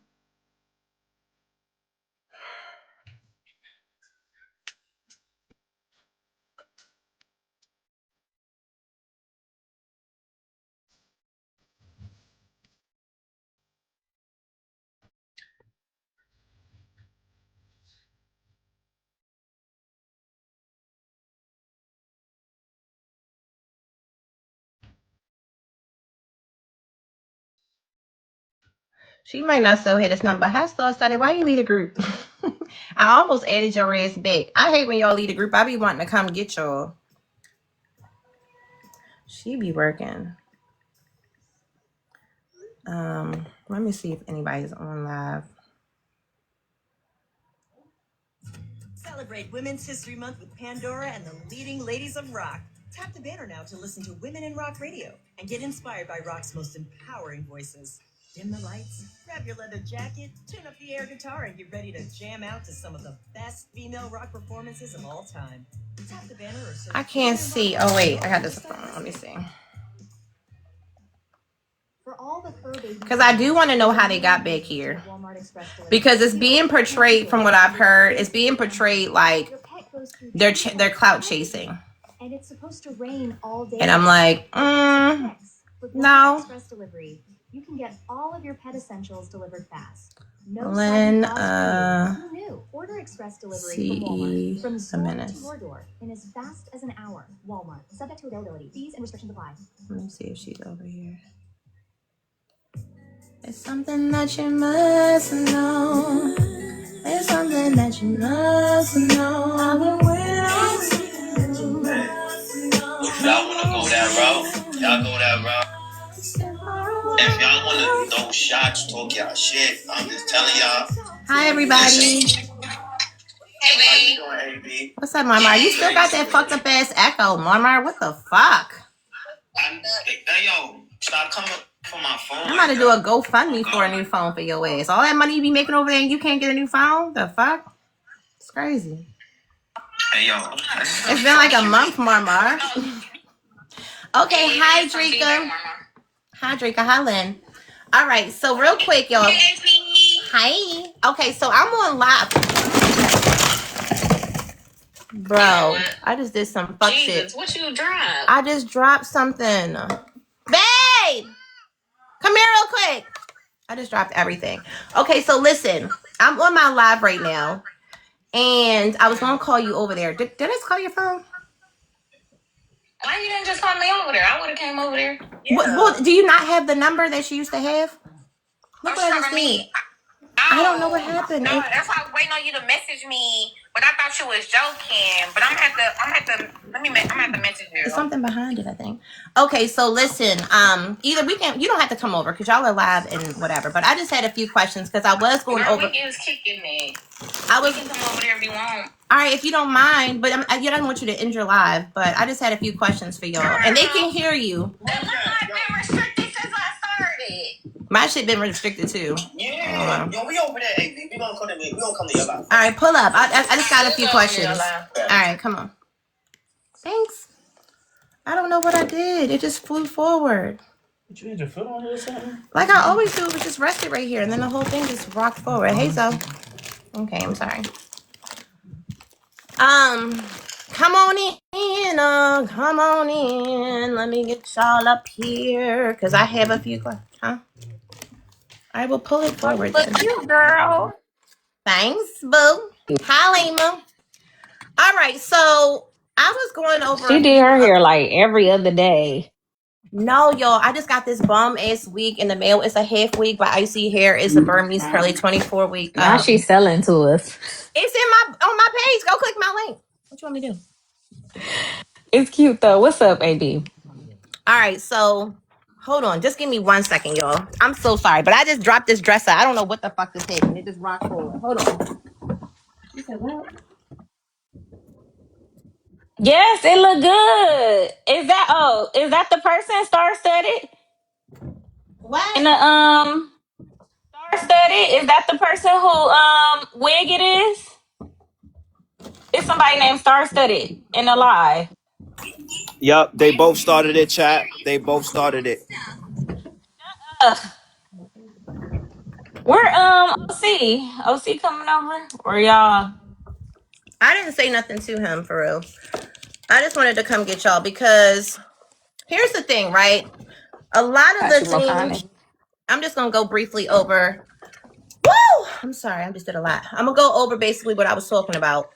She might not still hit this number. Hi, Star Study. Why you leave the group? I almost added your ass back. I hate when y'all leave the group. I be wanting to come get y'all. She be working. Let me see if anybody's on live. Celebrate Women's History Month with Pandora and the leading ladies of rock. Tap the banner now to listen to Women in Rock Radio and get inspired by rock's most empowering voices. Dim the lights, grab your leather jacket, tune up the air guitar, and get ready to jam out to some of the best female rock performances of all time. Tap the banner or search. I can't see. Oh, wait. I got this phone. Let me see. Because I do want to know how they got back here. Because it's being portrayed, from what I've heard, it's being portrayed like they're clout chasing. And it's supposed to rain all day. And I'm like, no. Express delivery. You can get all of your pet essentials delivered fast. No Lynn, Who knew? Order express delivery from Walmart. From store minute. to your door in as fast as an hour. Walmart. Subject to availability. Fees and restrictions apply. Let me see if she's over here. It's something that you must know. It's something that you must know. I've been waiting on you. If y'all want to go that route, y'all go that route. If y'all want to throw shots, talk y'all shit, I'm just telling y'all. Hi, everybody. Hey, how you doing, AB? What's up, Marmar? You still got that fucked up ass echo, Marmar. What the fuck? Hey, yo, stop coming for my phone. I'm about to do a GoFundMe for a new phone for your ass. All that money you be making over there and you can't get a new phone? The fuck? It's crazy. Hey, yo. It's been like a month, Marmar. Okay, hi, Drika. Hi, Drika. Hi, Lynn. All right, so real quick, y'all. Hi. Okay, so I'm on live. Bro, I just did some fuck shit. What you dropped? I just dropped something. Babe! Come here real quick. I just dropped everything. Okay, so listen. I'm on my live right now. And I was going to call you over there. Did I just call your phone? Why you didn't just call me over there? I would have came over there. Yeah. Well, do you not have the number that she used to have? Look what I just did. I don't know what happened. No, that's why I was waiting on you to message me. But I thought you was joking. But I'm gonna have to message you. There's something behind it, I think. Okay, so listen. Either we can. You don't have to come over because y'all are live and whatever. But I just had a few questions because I was going over. We was kicking it. We can come over there if you want. All right, if you don't mind. But I don't want you to end your live. But I just had a few questions for y'all, and they can hear you. The live been restricted since I started. My shit been restricted too. Yeah, yo, we over there, AB. We gonna come to your live. All right, pull up. I just got a few questions. All right, come on. Thanks. I don't know what I did. It just flew forward. But you had your foot on it or something? Like I always do, it was just rested right here, and then the whole thing just rocked forward. Hey, Zo. Okay, I'm sorry. Come on in, come on in. Let me get y'all up here, because I have a few questions. Huh? I will pull it forward. Look cute, girl. Thanks, boo. Hi, Lima. All right, so I was going over. She did her hair like every other day. No, y'all, I just got this bomb ass wig in the mail. It's a half wig by Icy Hair. It's a Burmese curly 24 week. Now she's selling to us. It's on my page. Go click my link. What you want me to do? It's cute though. What's up, AB? All right, so hold on. Just give me 1 second, y'all. I'm so sorry, but I just dropped this dresser. I don't know what the fuck this is. It just rocked forward. Hold on. You said what? Yes, it look good. Is that the person star studded? What? In the star studded? Is that the person who wig it is? It's somebody named Star Studded in the live. Yup, they both started it, chat. They both started it. Where OC coming over? Or y'all? I didn't say nothing to him for real. I just wanted to come get y'all because here's the thing, right? A lot of the things I'm just gonna go briefly over. Woo! I'm sorry, I just did a lot. I'm gonna go over basically what I was talking about.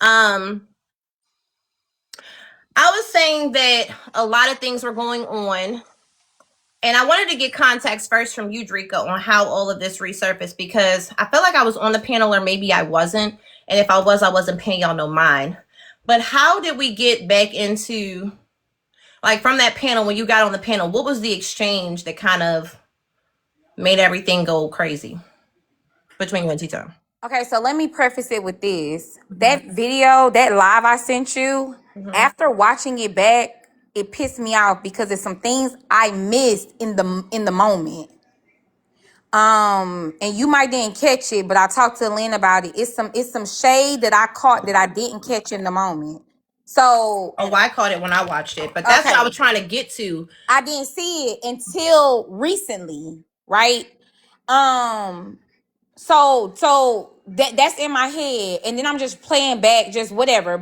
I was saying that a lot of things were going on, and I wanted to get context first from you, Drika, on how all of this resurfaced, because I felt like I was on the panel, or maybe I wasn't, and if I was, I wasn't paying y'all no mind. But how did we get back into, like, from that panel, when you got on the panel, what was the exchange that kind of made everything go crazy between you and Tea Tyme? Okay, so let me preface it with this. That video, that live I sent you, after watching it back, it pissed me off because there's some things I missed in the moment. And you might didn't catch it, but I talked to Lynn about it. It's some shade that I caught that I didn't catch in the moment. So I caught it when I watched it, but that's what I was trying to get to. I didn't see it until recently, right? So that's in my head, and then I'm just playing back, just whatever.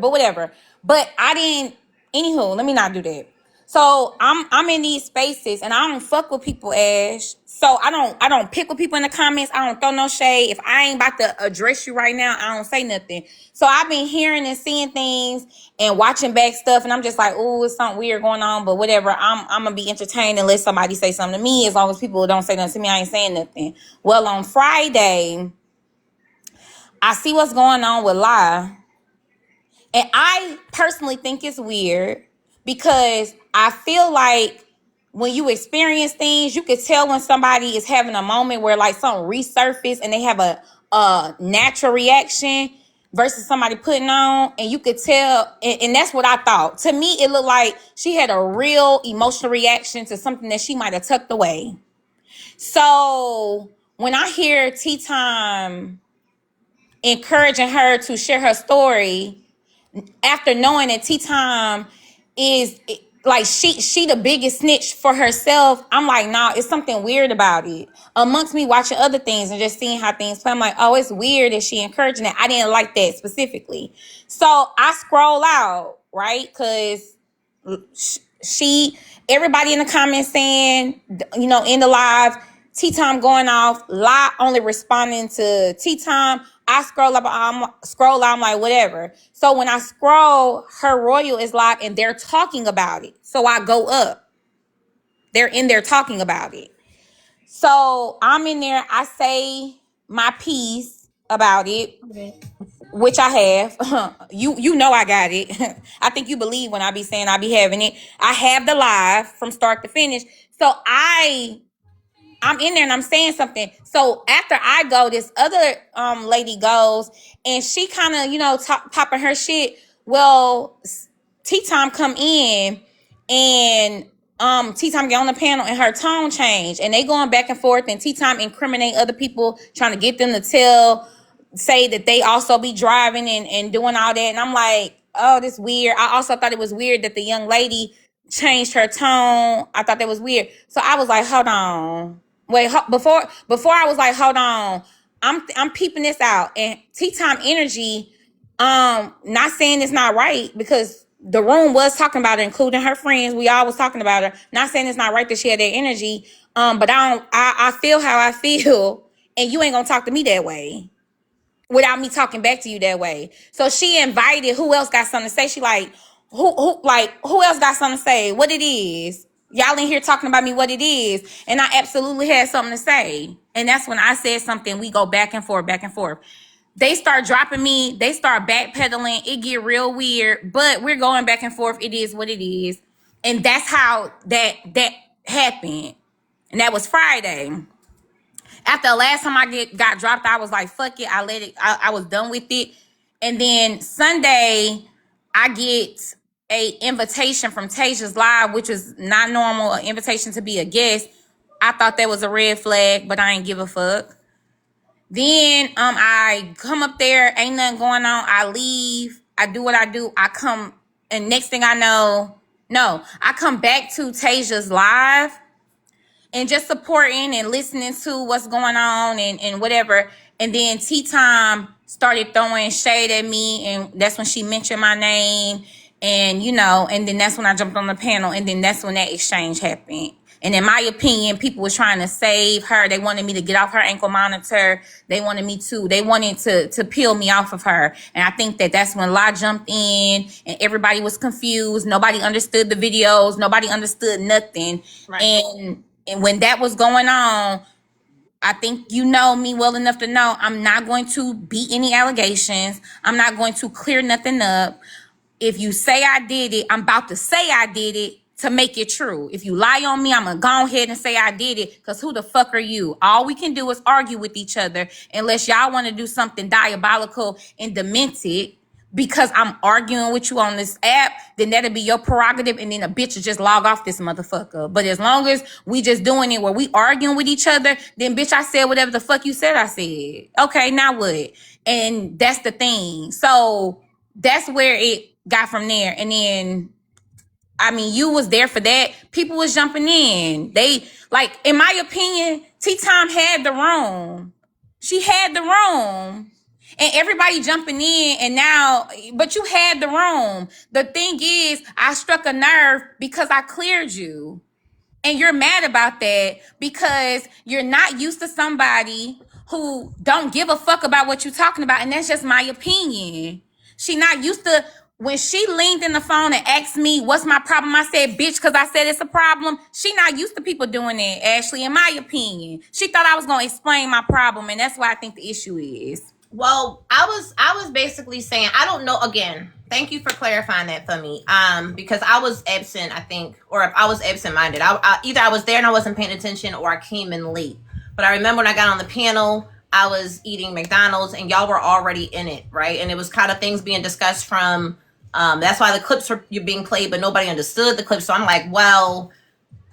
But I didn't. Anywho, let me not do that. So I'm in these spaces, and I don't fuck with people, Ash. So I don't pick with people in the comments. I don't throw no shade. If I ain't about to address you right now, I don't say nothing. So I've been hearing and seeing things and watching back stuff, and I'm just like, oh, it's something weird going on. But whatever, I'm gonna be entertained and let somebody say something to me. As long as people don't say nothing to me, I ain't saying nothing. Well, on Friday, I see what's going on with Lie. And I personally think it's weird because I feel like when you experience things, you could tell when somebody is having a moment where like something resurfaced and they have a natural reaction versus somebody putting on, and you could tell, and that's what I thought. To me, it looked like she had a real emotional reaction to something that she might have tucked away. So when I hear Tea Tyme encouraging her to share her story, after knowing that Tea Tyme is like she the biggest snitch for herself, I'm like, nah, it's something weird about it. Amongst me watching other things and just seeing how things play, I'm like, oh, it's weird that she encouraging it. I didn't like that specifically. So I scroll out, right? Because everybody in the comments saying, in the live, Tea Tyme going off, Lie only responding to Tea Tyme. I scroll out, I'm like, whatever. So when I scroll, her royal is live and they're talking about it. So I go up. They're in there talking about it. So I'm in there, I say my piece about it, which I have. you know I got it. I think you believe when I be saying I be having it. I have the live from start to finish. So I'm in there and I'm saying something. So after I go, this other lady goes and she kind of, popping her shit. Well, Tea Tyme come in and Tea Tyme get on the panel and her tone changed. And they going back and forth and Tea Tyme incriminate other people, trying to get them to say that they also be driving and doing all that. And I'm like, oh, this weird. I also thought it was weird that the young lady changed her tone. I thought that was weird. So I was like, hold on. Wait, before I was like, hold on. I'm peeping this out. And Tea Tyme energy, not saying it's not right, because the room was talking about it, including her friends. We all was talking about her. Not saying it's not right that she had that energy. But I feel how I feel, and you ain't gonna talk to me that way without me talking back to you that way. So she invited, who else got something to say? She like, who else got something to say? What it is? Y'all in here talking about me, what it is. And I absolutely had something to say. And that's when I said something. We go back and forth, back and forth. They start dropping me. They start backpedaling. It get real weird, but we're going back and forth. It is what it is. And that's how that happened. And that was Friday. After the last time I got dropped, I was like, fuck it. I let it. I was done with it. And then Sunday, I get a invitation from Tasia's Live, which is not normal, an invitation to be a guest. I thought that was a red flag, but I ain't give a fuck. Then I come up there, ain't nothing going on. I leave. I do what I do. I come, and next thing I know, I come back to Tasia's Live and just supporting and listening to what's going on and whatever. And then Tea Tyme started throwing shade at me, and that's when she mentioned my name. And, and then that's when I jumped on the panel, and then that's when that exchange happened. And in my opinion, people were trying to save her. They wanted me to get off her ankle monitor. They wanted to peel me off of her. And I think that's when La jumped in, and everybody was confused. Nobody understood the videos. Nobody understood nothing. Right. And when that was going on, I think you know me well enough to know I'm not going to beat any allegations. I'm not going to clear nothing up. If you say I did it, I'm about to say I did it to make it true. If you lie on me, I'm going to go ahead and say I did it, because who the fuck are you? All we can do is argue with each other, unless y'all want to do something diabolical and demented. Because I'm arguing with you on this app, then that'll be your prerogative, and then a bitch will just log off this motherfucker. But as long as we just doing it where we arguing with each other, then bitch, I said whatever the fuck you said I said. Okay, now what? And that's the thing. So that's where it got from there. And then, you was there for that. People was jumping in. They, in my opinion, Tea Tyme had the room. She had the room. And everybody jumping in, and now, but you had the room. The thing is, I struck a nerve because I cleared you. And you're mad about that because you're not used to somebody who don't give a fuck about what you're talking about. And that's just my opinion. She not used to, when she leaned in the phone and asked me, what's my problem? I said, bitch, because I said it's a problem. She not used to people doing that, Ashley, in my opinion. She thought I was going to explain my problem, and that's what I think the issue is. Well, I was basically saying, I don't know, again, thank you for clarifying that for me. Because I was absent, I think, or if I was absent-minded. Either I was there and I wasn't paying attention, or I came in late. But I remember when I got on the panel, I was eating McDonald's and y'all were already in it, right? And it was kind of things being discussed from, that's why the clips were being played, but nobody understood the clips. So I'm like, well,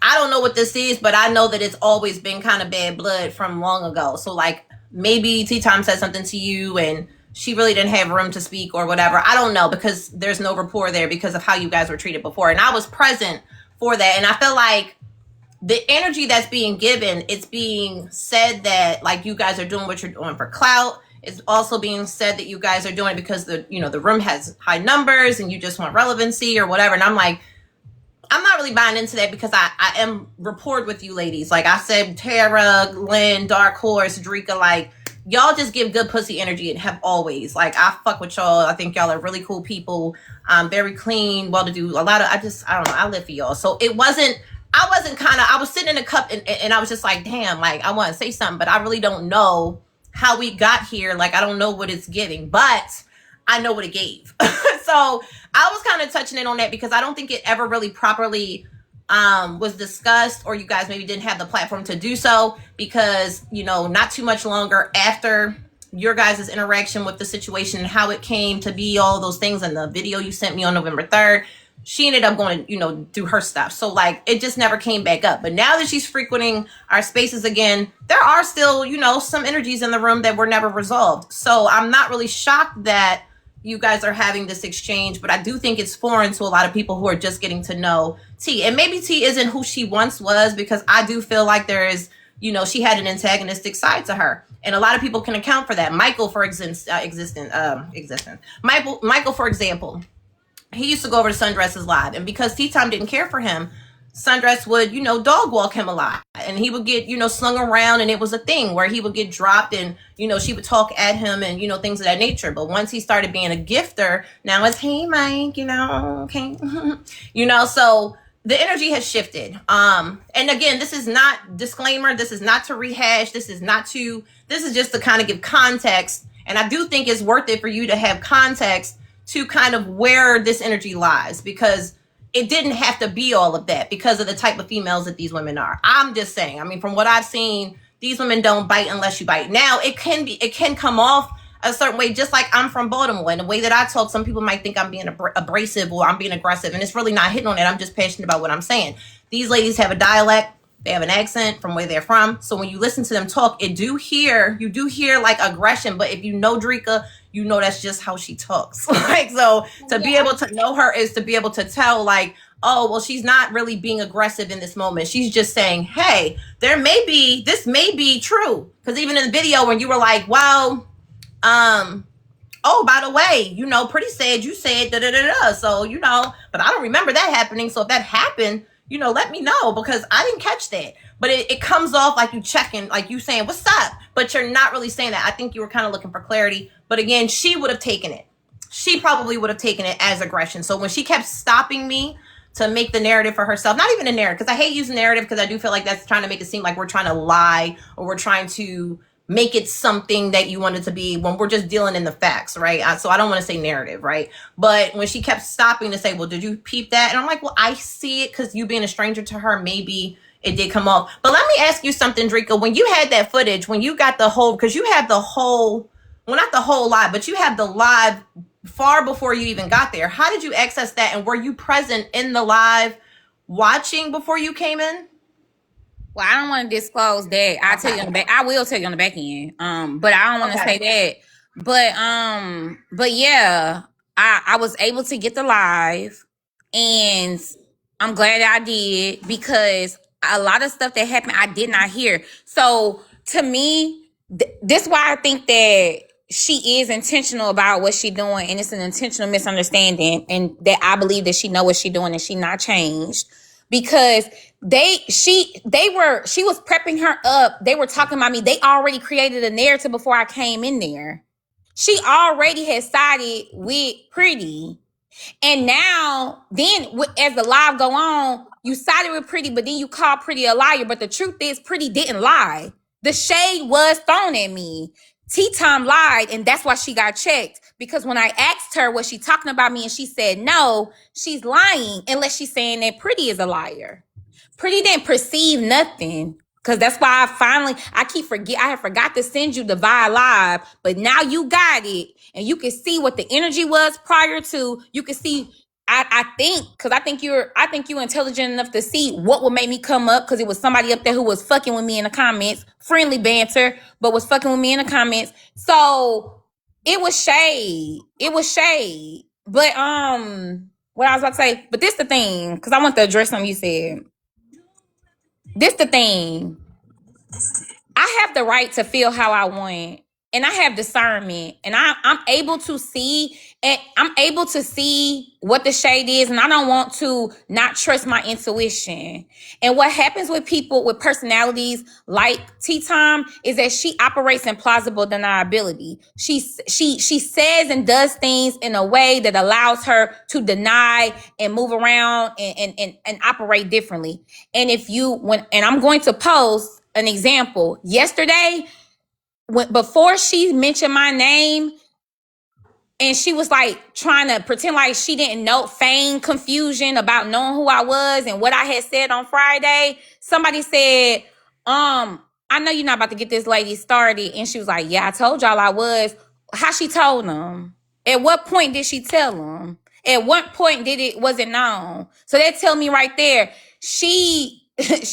I don't know what this is, but I know that it's always been kind of bad blood from long ago. So maybe Tea Tyme said something to you and she really didn't have room to speak or whatever. I don't know, because there's no rapport there because of how you guys were treated before. And I was present for that. And I feel like the energy that's being given, it's being said that you guys are doing what you're doing for clout. It's also being said that you guys are doing it because the room has high numbers and you just want relevancy or whatever. And I'm like, I'm not really buying into that, because I am rapport with you ladies. Like I said, Tara, Lynn, Dark Horse, Drika, y'all just give good pussy energy and have always. I fuck with y'all. I think y'all are really cool people. Very clean, well to do. A lot of, I don't know, I live for y'all. So I was sitting in a cup and I was just like, damn, I want to say something, but I really don't know how we got here. I don't know what it's giving, but I know what it gave. So I was kind of touching in on that because I don't think it ever really properly was discussed, or you guys maybe didn't have the platform to do so, because, not too much longer after your guys' interaction with the situation and how it came to be, all those things, and the video you sent me on November 3rd, she ended up going, do her stuff. So it just never came back up. But now that she's frequenting our spaces again, there are still, some energies in the room that were never resolved. So I'm not really shocked that you guys are having this exchange, but I do think it's foreign to a lot of people who are just getting to know T. And maybe T isn't who she once was, because I do feel like there is, you know, she had an antagonistic side to her. And a lot of people can account for that. Michael, for Michael, for example, he used to go over to Sundress's live, and because Tea Tyme didn't care for him, Sundress would, you know, dog walk him a lot, and he would get, you know, slung around, and it was a thing where he would get dropped, and, you know, she would talk at him and, you know, things of that nature. But once he started being a gifter, now it's, hey, Mike, you know, okay, you know, so the energy has shifted. And again, this is not disclaimer. This is not to rehash. This is just to kind of give context. And I do think it's worth it for you to have context to kind of where this energy lies, because it didn't have to be all of that because of the type of females that these women are. I'm just saying, I mean, from what I've seen, these women don't bite unless you bite. Now, it can come off a certain way, just like I'm from Baltimore. And the way that I talk, some people might think I'm being abrasive or I'm being aggressive. And it's really not hitting on that. I'm just passionate about what I'm saying. These ladies have a dialect. They have an accent from where they're from. So when you listen to them talk, you do hear like aggression. But if you know Drika, you know that's just how she talks. Like, so to be able to know her is to be able to tell, like, oh, well, she's not really being aggressive in this moment. She's just saying, hey, this may be true. Because even in the video when you were like, well, oh, by the way, you know, Pretty said you said da-da-da-da. So, you know, but I don't remember that happening. So if that happened, you know, let me know, because I didn't catch that. But it comes off like you checking, like you saying, what's up? But you're not really saying that. I think you were kind of looking for clarity. But again, she would have taken it. She probably would have taken it as aggression. So when she kept stopping me to make the narrative for herself, not even a narrative, because I hate using narrative, because I do feel like that's trying to make it seem like we're trying to lie or we're trying to make it something that you want it to be when we're just dealing in the facts, right? So I don't want to say narrative, right? But when she kept stopping to say, well, did you peep that? And I'm like, well, I see it, because you being a stranger to her, maybe it did come off. But let me ask you something, Drika. When you had that footage, when you got the whole, because you have the whole, well, not the whole live, but you have the live far before you even got there. How did you access that? And were you present in the live watching before you came in? Well, I don't want to disclose that. I'll tell you on the back. I will tell you on the back end. But I don't want to say that. But yeah, I was able to get the live, and I'm glad I did, because a lot of stuff that happened I did not hear. So to me, this is why I think that she is intentional about what she's doing, and it's an intentional misunderstanding, and that I believe that she know what she's doing and she not changed, because she was prepping her up. They were talking about me. They already created a narrative before I came in there. She already had sided with Pretty. And now, then, as the live go on, you sided with Pretty, but then you call Pretty a liar. But the truth is, Pretty didn't lie. The shade was thrown at me. Tea Tyme lied, and that's why she got checked. Because when I asked her, was she talking about me, and she said no, she's lying, unless she's saying that Pretty is a liar. Pretty didn't perceive nothing. Because that's why I had forgot to send you the Vibe Live, but now you got it, and you can see what the energy was prior to. You can see, I think you're intelligent enough to see what would make me come up, because it was somebody up there who was fucking with me in the comments, friendly banter, but was fucking with me in the comments. So it was shade. But what I was about to say, but this the thing, because I want to address something you said. This the thing. I have the right to feel how I want, and I have discernment, and I'm able to see, and I'm able to see what the shade is, and I don't want to not trust my intuition. And what happens with people with personalities like Tea Tyme is that she operates in plausible deniability. She says and does things in a way that allows her to deny and move around and operate differently. And and I'm going to post an example. Yesterday, before she mentioned my name, and she was like trying to pretend like she didn't know, feign confusion about knowing who I was and what I had said on Friday. Somebody said, I know you're not about to get this lady started. And she was like, yeah, I told y'all I was. How she told them? At what point did she tell them? At what point was it known? So that tell me right there, she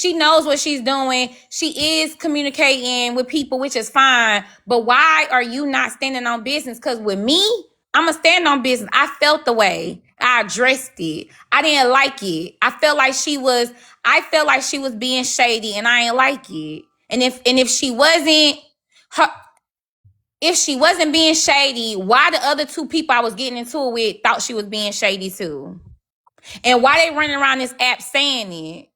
knows what she's doing. She is communicating with people, which is fine. But why are you not standing on business? Because with me, I'm going to stand on business. I felt the way. I addressed it. I didn't like it. I felt like she was being shady, and I ain't like it. And if she wasn't being shady, why the other two people I was getting into it with thought she was being shady too? And why they running around this app saying it?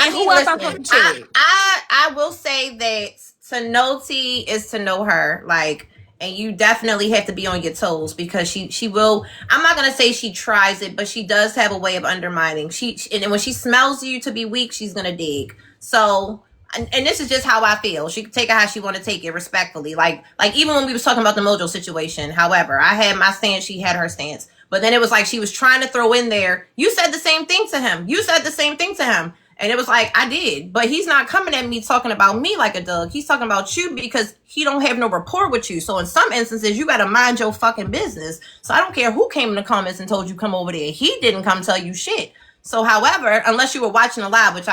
And who else I'm supposed to check? I will say that to know T is to know her. Like, and you definitely have to be on your toes, because she will, I'm not gonna say she tries it, but she does have a way of undermining. And when she smells you to be weak, she's gonna dig. So, and this is just how I feel. She can take it how she want to take it, respectfully. Like even when we was talking about the Mojo situation, however, I had my stance, she had her stance. But then it was like she was trying to throw in there, you said the same thing to him. You said the same thing to him. And it was like, I did. But he's not coming at me talking about me like a dog. He's talking about you because he don't have no rapport with you. So in some instances, you got to mind your fucking business. So I don't care who came in the comments and told you come over there. He didn't come tell you shit. So, however, unless you were watching a live, which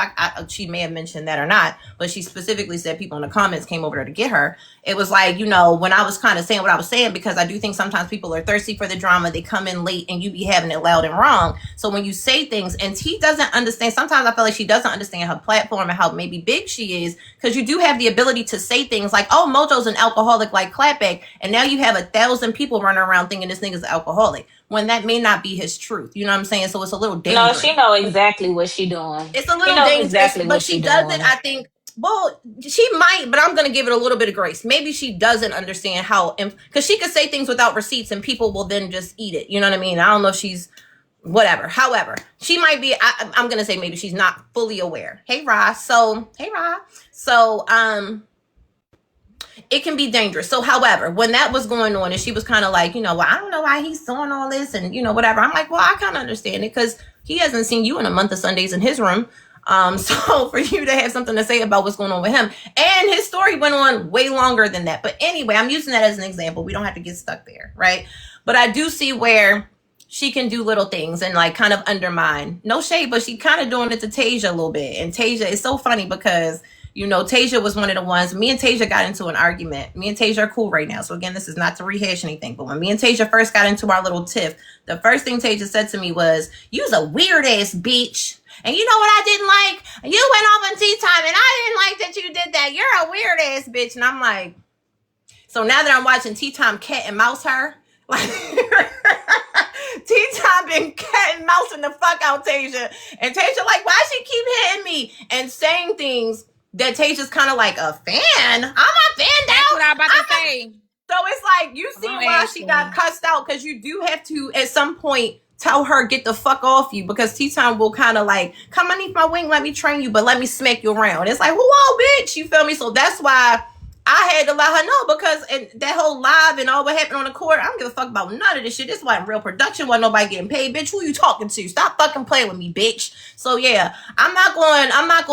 she may have mentioned that or not, but she specifically said people in the comments came over there to get her. It was like, you know, when I was kind of saying what I was saying, because I do think sometimes people are thirsty for the drama. They come in late and you be having it loud and wrong. So when you say things, and T doesn't understand, sometimes I feel like she doesn't understand her platform and how maybe big she is, because you do have the ability to say things like, oh, Mojo's an alcoholic like Clapback, and now you have 1,000 people running around thinking this nigga's an alcoholic, when that may not be his truth. You know what I'm saying? So it's a little dangerous. No, she know exactly what she doing. It's a little dangerous, exactly, but she doesn't, I think, well, she might, but I'm going to give it a little bit of grace. Maybe she doesn't understand how, because she could say things without receipts and people will then just eat it. You know what I mean? I don't know if she's, whatever. However, she might be, I'm going to say maybe she's not fully aware. Hey, Ra. So, it can be dangerous. So, however, when that was going on and she was kind of like, you know, well, I don't know why he's doing all this and, you know, whatever. I'm like, well, I kind of understand it, because he hasn't seen you in a month of Sundays in his room. So for you to have something to say about what's going on with him, and his story went on way longer than that. But anyway, I'm using that as an example. We don't have to get stuck there, right? But I do see where she can do little things and like kind of undermine. No shade, but she kind of doing it to Tasia a little bit. And Tasia is so funny because, you know, Tasia was one of the ones, me and Tasia got into an argument. Me and Tasia are cool right now. So again, this is not to rehash anything, but when me and Tasia first got into our little tiff, the first thing Tasia said to me was, you's a weird ass bitch. And you know what I didn't like? You went off on Tea Tyme and I didn't like that you did that. You're a weird ass bitch. And I'm like, so now that I'm watching Tea Tyme cat and mouse her, like Tea Tyme been cat and mousing the fuck out Tasia. And Tasia like, why she keep hitting me and saying things that Tasia's kind of like, a fan? I'm a fan now. That's what I'm about to say. So it's like, you see why she got cussed out, because you do have to, at some point, tell her, get the fuck off you, because Tea Tyme will kind of like, come underneath my wing, let me train you, but let me smack you around. It's like, whoa, bitch, you feel me? So that's why I had to let her know, because that whole live and all what happened on the court, I don't give a fuck about none of this shit. This wasn't real production, wasn't nobody getting paid, bitch. Who you talking to? Stop fucking playing with me, bitch. So yeah, I'm not going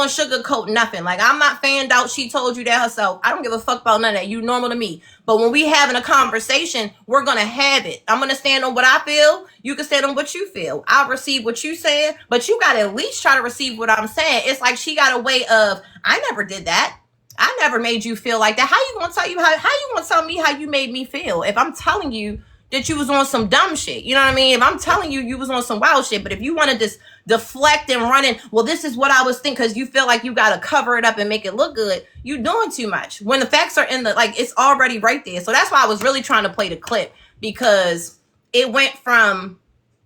to sugarcoat nothing. Like, I'm not fanned out. She told you that herself. I don't give a fuck about none of that. You normal to me. But when we having a conversation, we're going to have it. I'm going to stand on what I feel. You can stand on what you feel. I'll receive what you saying, but you got to at least try to receive what I'm saying. It's like she got a way of, I never did that. I never made you feel like that. How you gonna tell you how you gonna tell me how you made me feel if I'm telling you that you was on some dumb shit? You know what I mean? If I'm telling you was on some wild shit, but if you want to just deflect and run in, well, this is what I was thinking, because you feel like you gotta cover it up and make it look good, you doing too much. When the facts are in the, like, it's already right there. So that's why I was really trying to play the clip, because it went from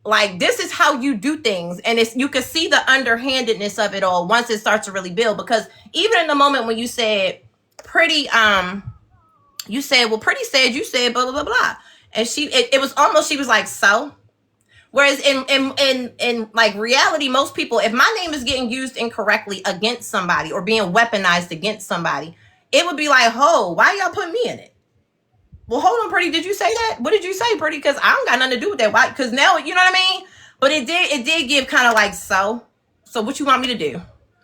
like, this is how you do things. And it's, you can see the underhandedness of it all once it starts to really build. Because even in the moment when you said Pretty, you said, well, Pretty said, you said blah, blah, blah, blah. And it was almost, she was like, so? Whereas in like reality, most people, if my name is getting used incorrectly against somebody or being weaponized against somebody, it would be like, ho, why y'all put me in it? Well, hold on, Pretty. Did you say that? What did you say, Pretty? Because I don't got nothing to do with that. Why? Because now, you know what I mean? But it did give kind of like, so what you want me to do?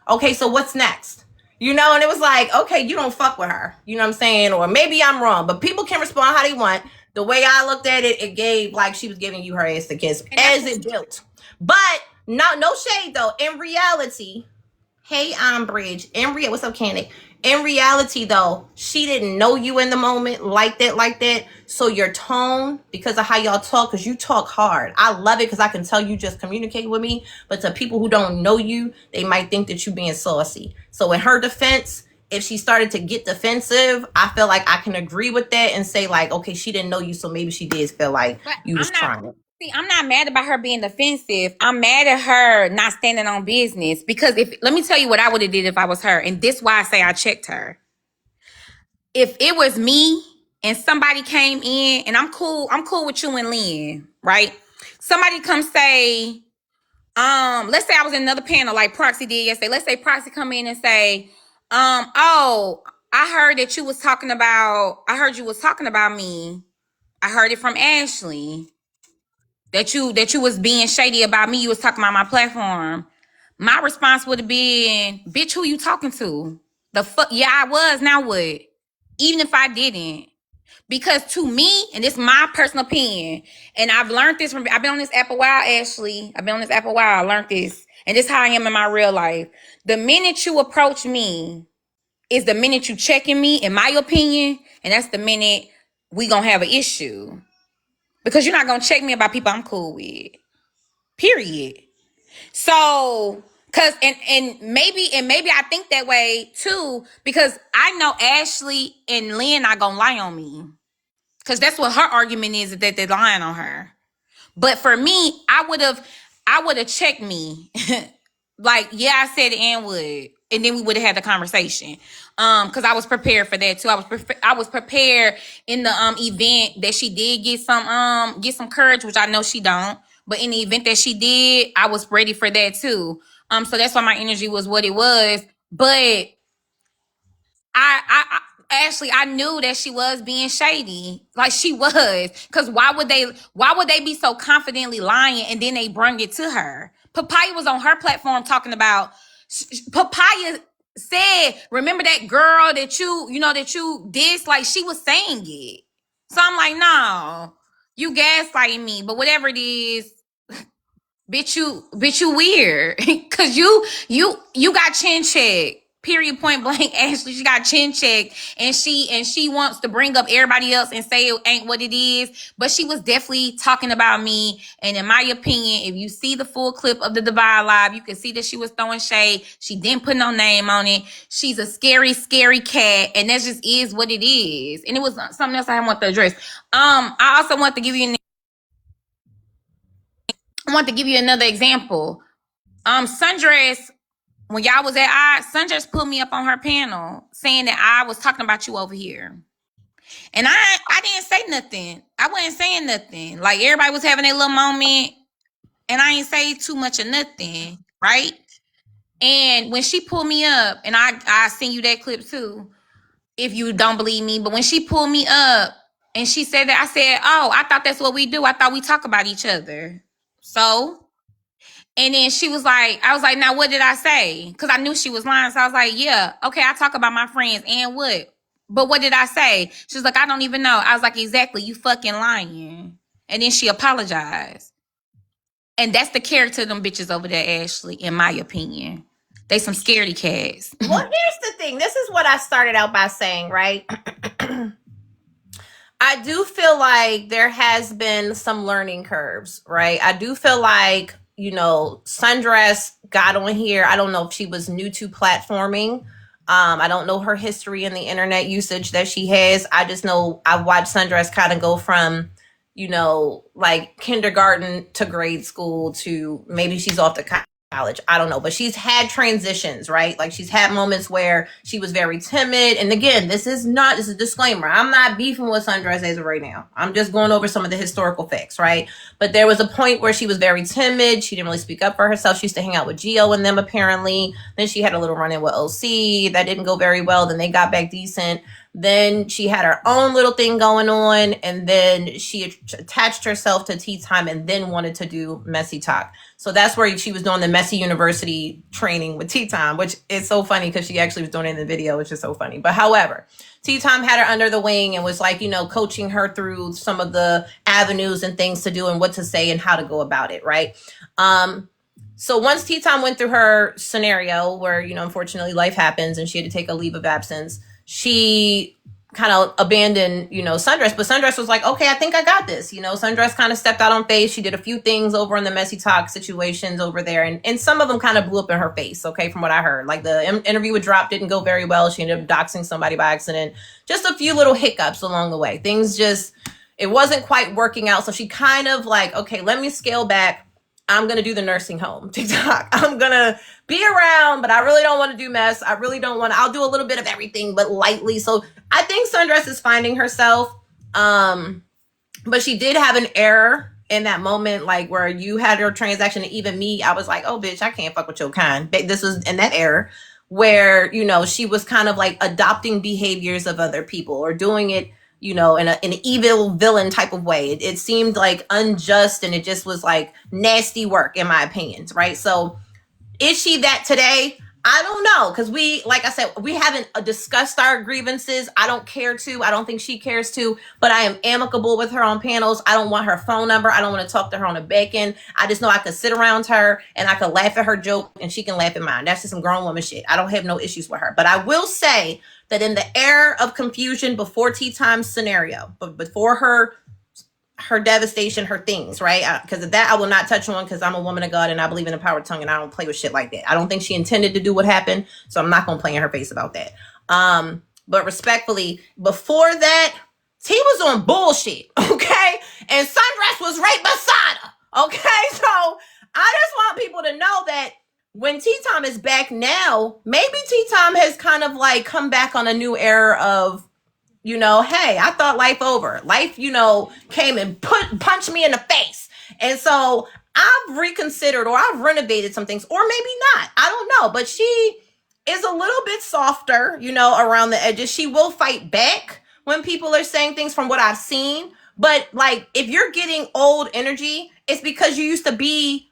Okay, so what's next? You know, and it was like, okay, you don't fuck with her. You know what I'm saying? Or maybe I'm wrong, but people can respond how they want. The way I looked at it, it gave like she was giving you her ass to kiss as it built. But no shade though. In reality, hey, Bridge. What's up, Candy? In reality, though, she didn't know you in the moment like that. So your tone, because of how y'all talk, because you talk hard. I love it because I can tell you just communicate with me. But to people who don't know you, they might think that you being saucy. So in her defense, if she started to get defensive, I feel like I can agree with that and say like, okay, she didn't know you, so maybe she did feel like you was trying. See, I'm not mad about her being defensive. I'm mad at her not standing on business. Because let me tell you what I would have did if I was her. And this is why I say I checked her. If it was me and somebody came in, and I'm cool with you and Lynn, right? Somebody come say, let's say I was in another panel like Proxy did yesterday. Let's say Proxy come in and say, oh, I heard you was talking about me. I heard it from Ashley. That you was being shady about me. You was talking about my platform. My response would have been, bitch, who you talking to? The fuck? Yeah, I was. Now what? Even if I didn't. Because to me, and it's my personal opinion, and I've learned this from, I've been on this app a while, Ashley. I've been on this app a while. I learned this. And this is how I am in my real life. The minute you approach me is the minute you checking me, in my opinion, and that's the minute we gonna have an issue. Because you're not gonna check me about people I'm cool with. Period. So, and maybe I think that way too, because I know Ashley and Lynn not gonna lie on me. Because that's what her argument is, that they're lying on her. But for me, I would have checked me. Like, yeah, I said the N-word. And then we would have had the conversation. Because I was prepared for that too. I was prepared in the event that she did get some courage, which I know she don't. But in the event that she did, I was ready for that too. So that's why my energy was what it was. But I Ashley, I knew that she was being shady. Like she was. Because why would they be so confidently lying and then they bring it to her? Papaya was on her platform talking about, Papaya said, remember that girl that you dissed? Like she was saying it. So I'm like, no, you gaslighting me. But whatever it is, bitch, you weird. Cause you got chin check. Period, point blank. Ashley, she got chin check, and she wants to bring up everybody else and say it ain't what it is. But she was definitely talking about me. And in my opinion, if you see the full clip of the Divide Live, you can see that she was throwing shade. She didn't put no name on it. She's a scary, scary cat, and that just is what it is. And it was something else I want to address. I also want to give you another example. Sundress. When y'all was at Sundress put me up on her panel saying that I was talking about you over here. And I didn't say nothing. I wasn't saying nothing. Like everybody was having their little moment and I ain't say too much of nothing, right? And when she pulled me up, and I send you that clip too, if you don't believe me, but when she pulled me up and she said that, I said, oh, I thought that's what we do. I thought we talk about each other. So... And then she was like, I was like, now what did I say? Because I knew she was lying. So I was like, yeah, okay, I talk about my friends and what? But what did I say? She was like, I don't even know. I was like, exactly, you fucking lying. And then she apologized. And that's the character of them bitches over there, Ashley, in my opinion. They some scaredy cats. Well, here's the thing. This is what I started out by saying, right? I do feel like there has been some learning curves, right? I do feel like, Sundress got on here. I don't know if she was new to platforming. I don't know her history in the internet usage that she has. I just know I've watched Sundress kind of go from, like kindergarten to grade school to maybe she's off to college. I don't know, but she's had transitions, right? Like she's had moments where she was very timid. And again, this is a disclaimer. I'm not beefing with Sundress as of right now. I'm just going over some of the historical facts, right? But there was a point where she was very timid. She didn't really speak up for herself. She used to hang out with Gio and them apparently. Then she had a little run-in with OC. That didn't go very well. Then they got back decent. Then she had her own little thing going on. And then she attached herself to Tea Tyme and then wanted to do MessyTT. So that's where she was doing the Bey University training with Tea Tyme, which is so funny because she actually was doing it in the video, which is so funny. But however, Tea Tyme had her under the wing and was like, coaching her through some of the avenues and things to do and what to say and how to go about it, right? So once Tea Tyme went through her scenario where, unfortunately life happens and she had to take a leave of absence, she kind of abandoned, Sundress. But Sundress was like, okay, I think I got this. Sundress kind of stepped out on faith. She did a few things over in the MessyTT situations over there. And some of them kind of blew up in her face, okay, from what I heard. Like the interview with Drop didn't go very well. She ended up doxing somebody by accident. Just a few little hiccups along the way. Things just, it wasn't quite working out. So she kind of like, okay, let me scale back. I'm going to do the nursing home TikTok. I'm going to be around, but I really don't want to do mess. I really don't want to, I'll do a little bit of everything, but lightly. So I think Sundress is finding herself. But she did have an error in that moment, like where you had your transaction. And even me, I was like, oh, bitch, I can't fuck with your kind. This was in that error where, she was kind of like adopting behaviors of other people or doing it, in an evil villain type of way. It seemed like unjust, and it just was like nasty work, in my opinion, right? So is she that today? I don't know, because like I said, we haven't discussed our grievances. I don't care to. I don't think she cares to, but I am amicable with her on panels. I don't want her phone number. I don't want to talk to her on the back end. I just know I could sit around her and I could laugh at her joke and she can laugh at mine. That's just some grown woman shit. I don't have no issues with her. But I will say that in the era of confusion before Tea Tyme's scenario, but before her devastation, her things, right? Because of that, I will not touch on, because I'm a woman of God and I believe in the power of tongue and I don't play with shit like that. I don't think she intended to do what happened, so I'm not going to play in her face about that. But respectfully, before that, T was on bullshit, okay? And Sundress was right beside her, okay? So I just want people to know that when Tea Tyme is back now, maybe Tea Tyme has kind of like come back on a new era of, hey, I thought life over. Life, came and punched me in the face. And so I've reconsidered, or I've renovated some things, or maybe not. I don't know. But she is a little bit softer, around the edges. She will fight back when people are saying things, from what I've seen. But like, if you're getting old energy, it's because you used to be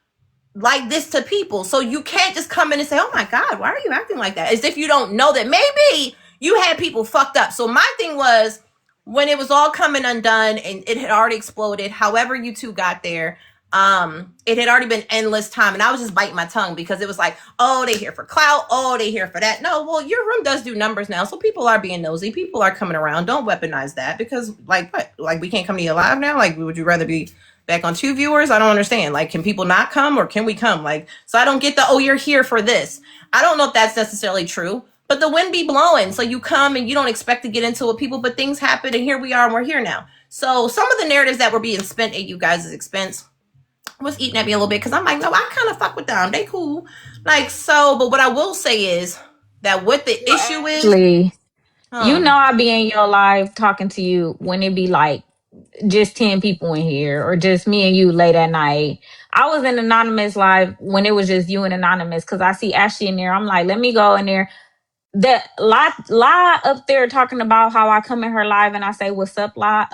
like this to people. So you can't just come in and say, oh my God, why are you acting like that? As if you don't know that maybe you had people fucked up. So my thing was, when it was all coming undone and it had already exploded, however you two got there, it had already been endless time. And I was just biting my tongue, because it was like, oh, they here for clout. Oh, they here for that. No, well, your room does do numbers now. So people are being nosy. People are coming around. Don't weaponize that, because like, what? Like, we can't come to you live now? Like, would you rather be back on 2 viewers? I don't understand. Like, can people not come, or can we come? Like, so I don't get the, oh, you're here for this. I don't know if that's necessarily true, but the wind be blowing. So you come and you don't expect to get into it with people, but things happen, and here we are, and we're here now. So some of the narratives that were being spent at you guys' expense was eating at me a little bit, because I'm like, no, I kind of fuck with them. They cool. Like, so, but what I will say is that what the issue is, I be in your live talking to you when it be like just 10 people in here, or just me and you late at night. I was in Anonymous live when it was just you and Anonymous, because I see Ashley in there. I'm like, let me go in there. The lie up there talking about how I come in her live and I say, what's up, lie?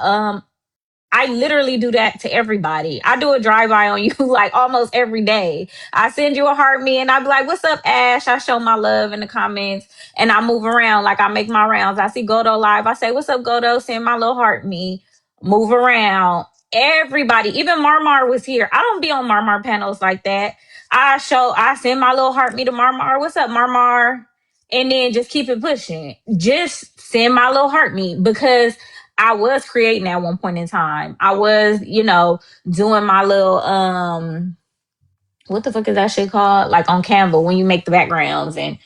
I literally do that to everybody. I do a drive-by on you like almost every day. I send you a heart me and I be like, what's up, Ash? I show my love in the comments and I move around like I make my rounds. I see Godo live. I say, what's up, Godo? Send my little heart me. Move around. Everybody, even Marmar was here. I don't be on Marmar panels like that. I send my little heart me to Marmar. What's up, Marmar? And then just keep it pushing. Just send my little heart me, because I was creating at one point in time. I was, doing my little, what the fuck is that shit called? Like on Canva, when you make the backgrounds and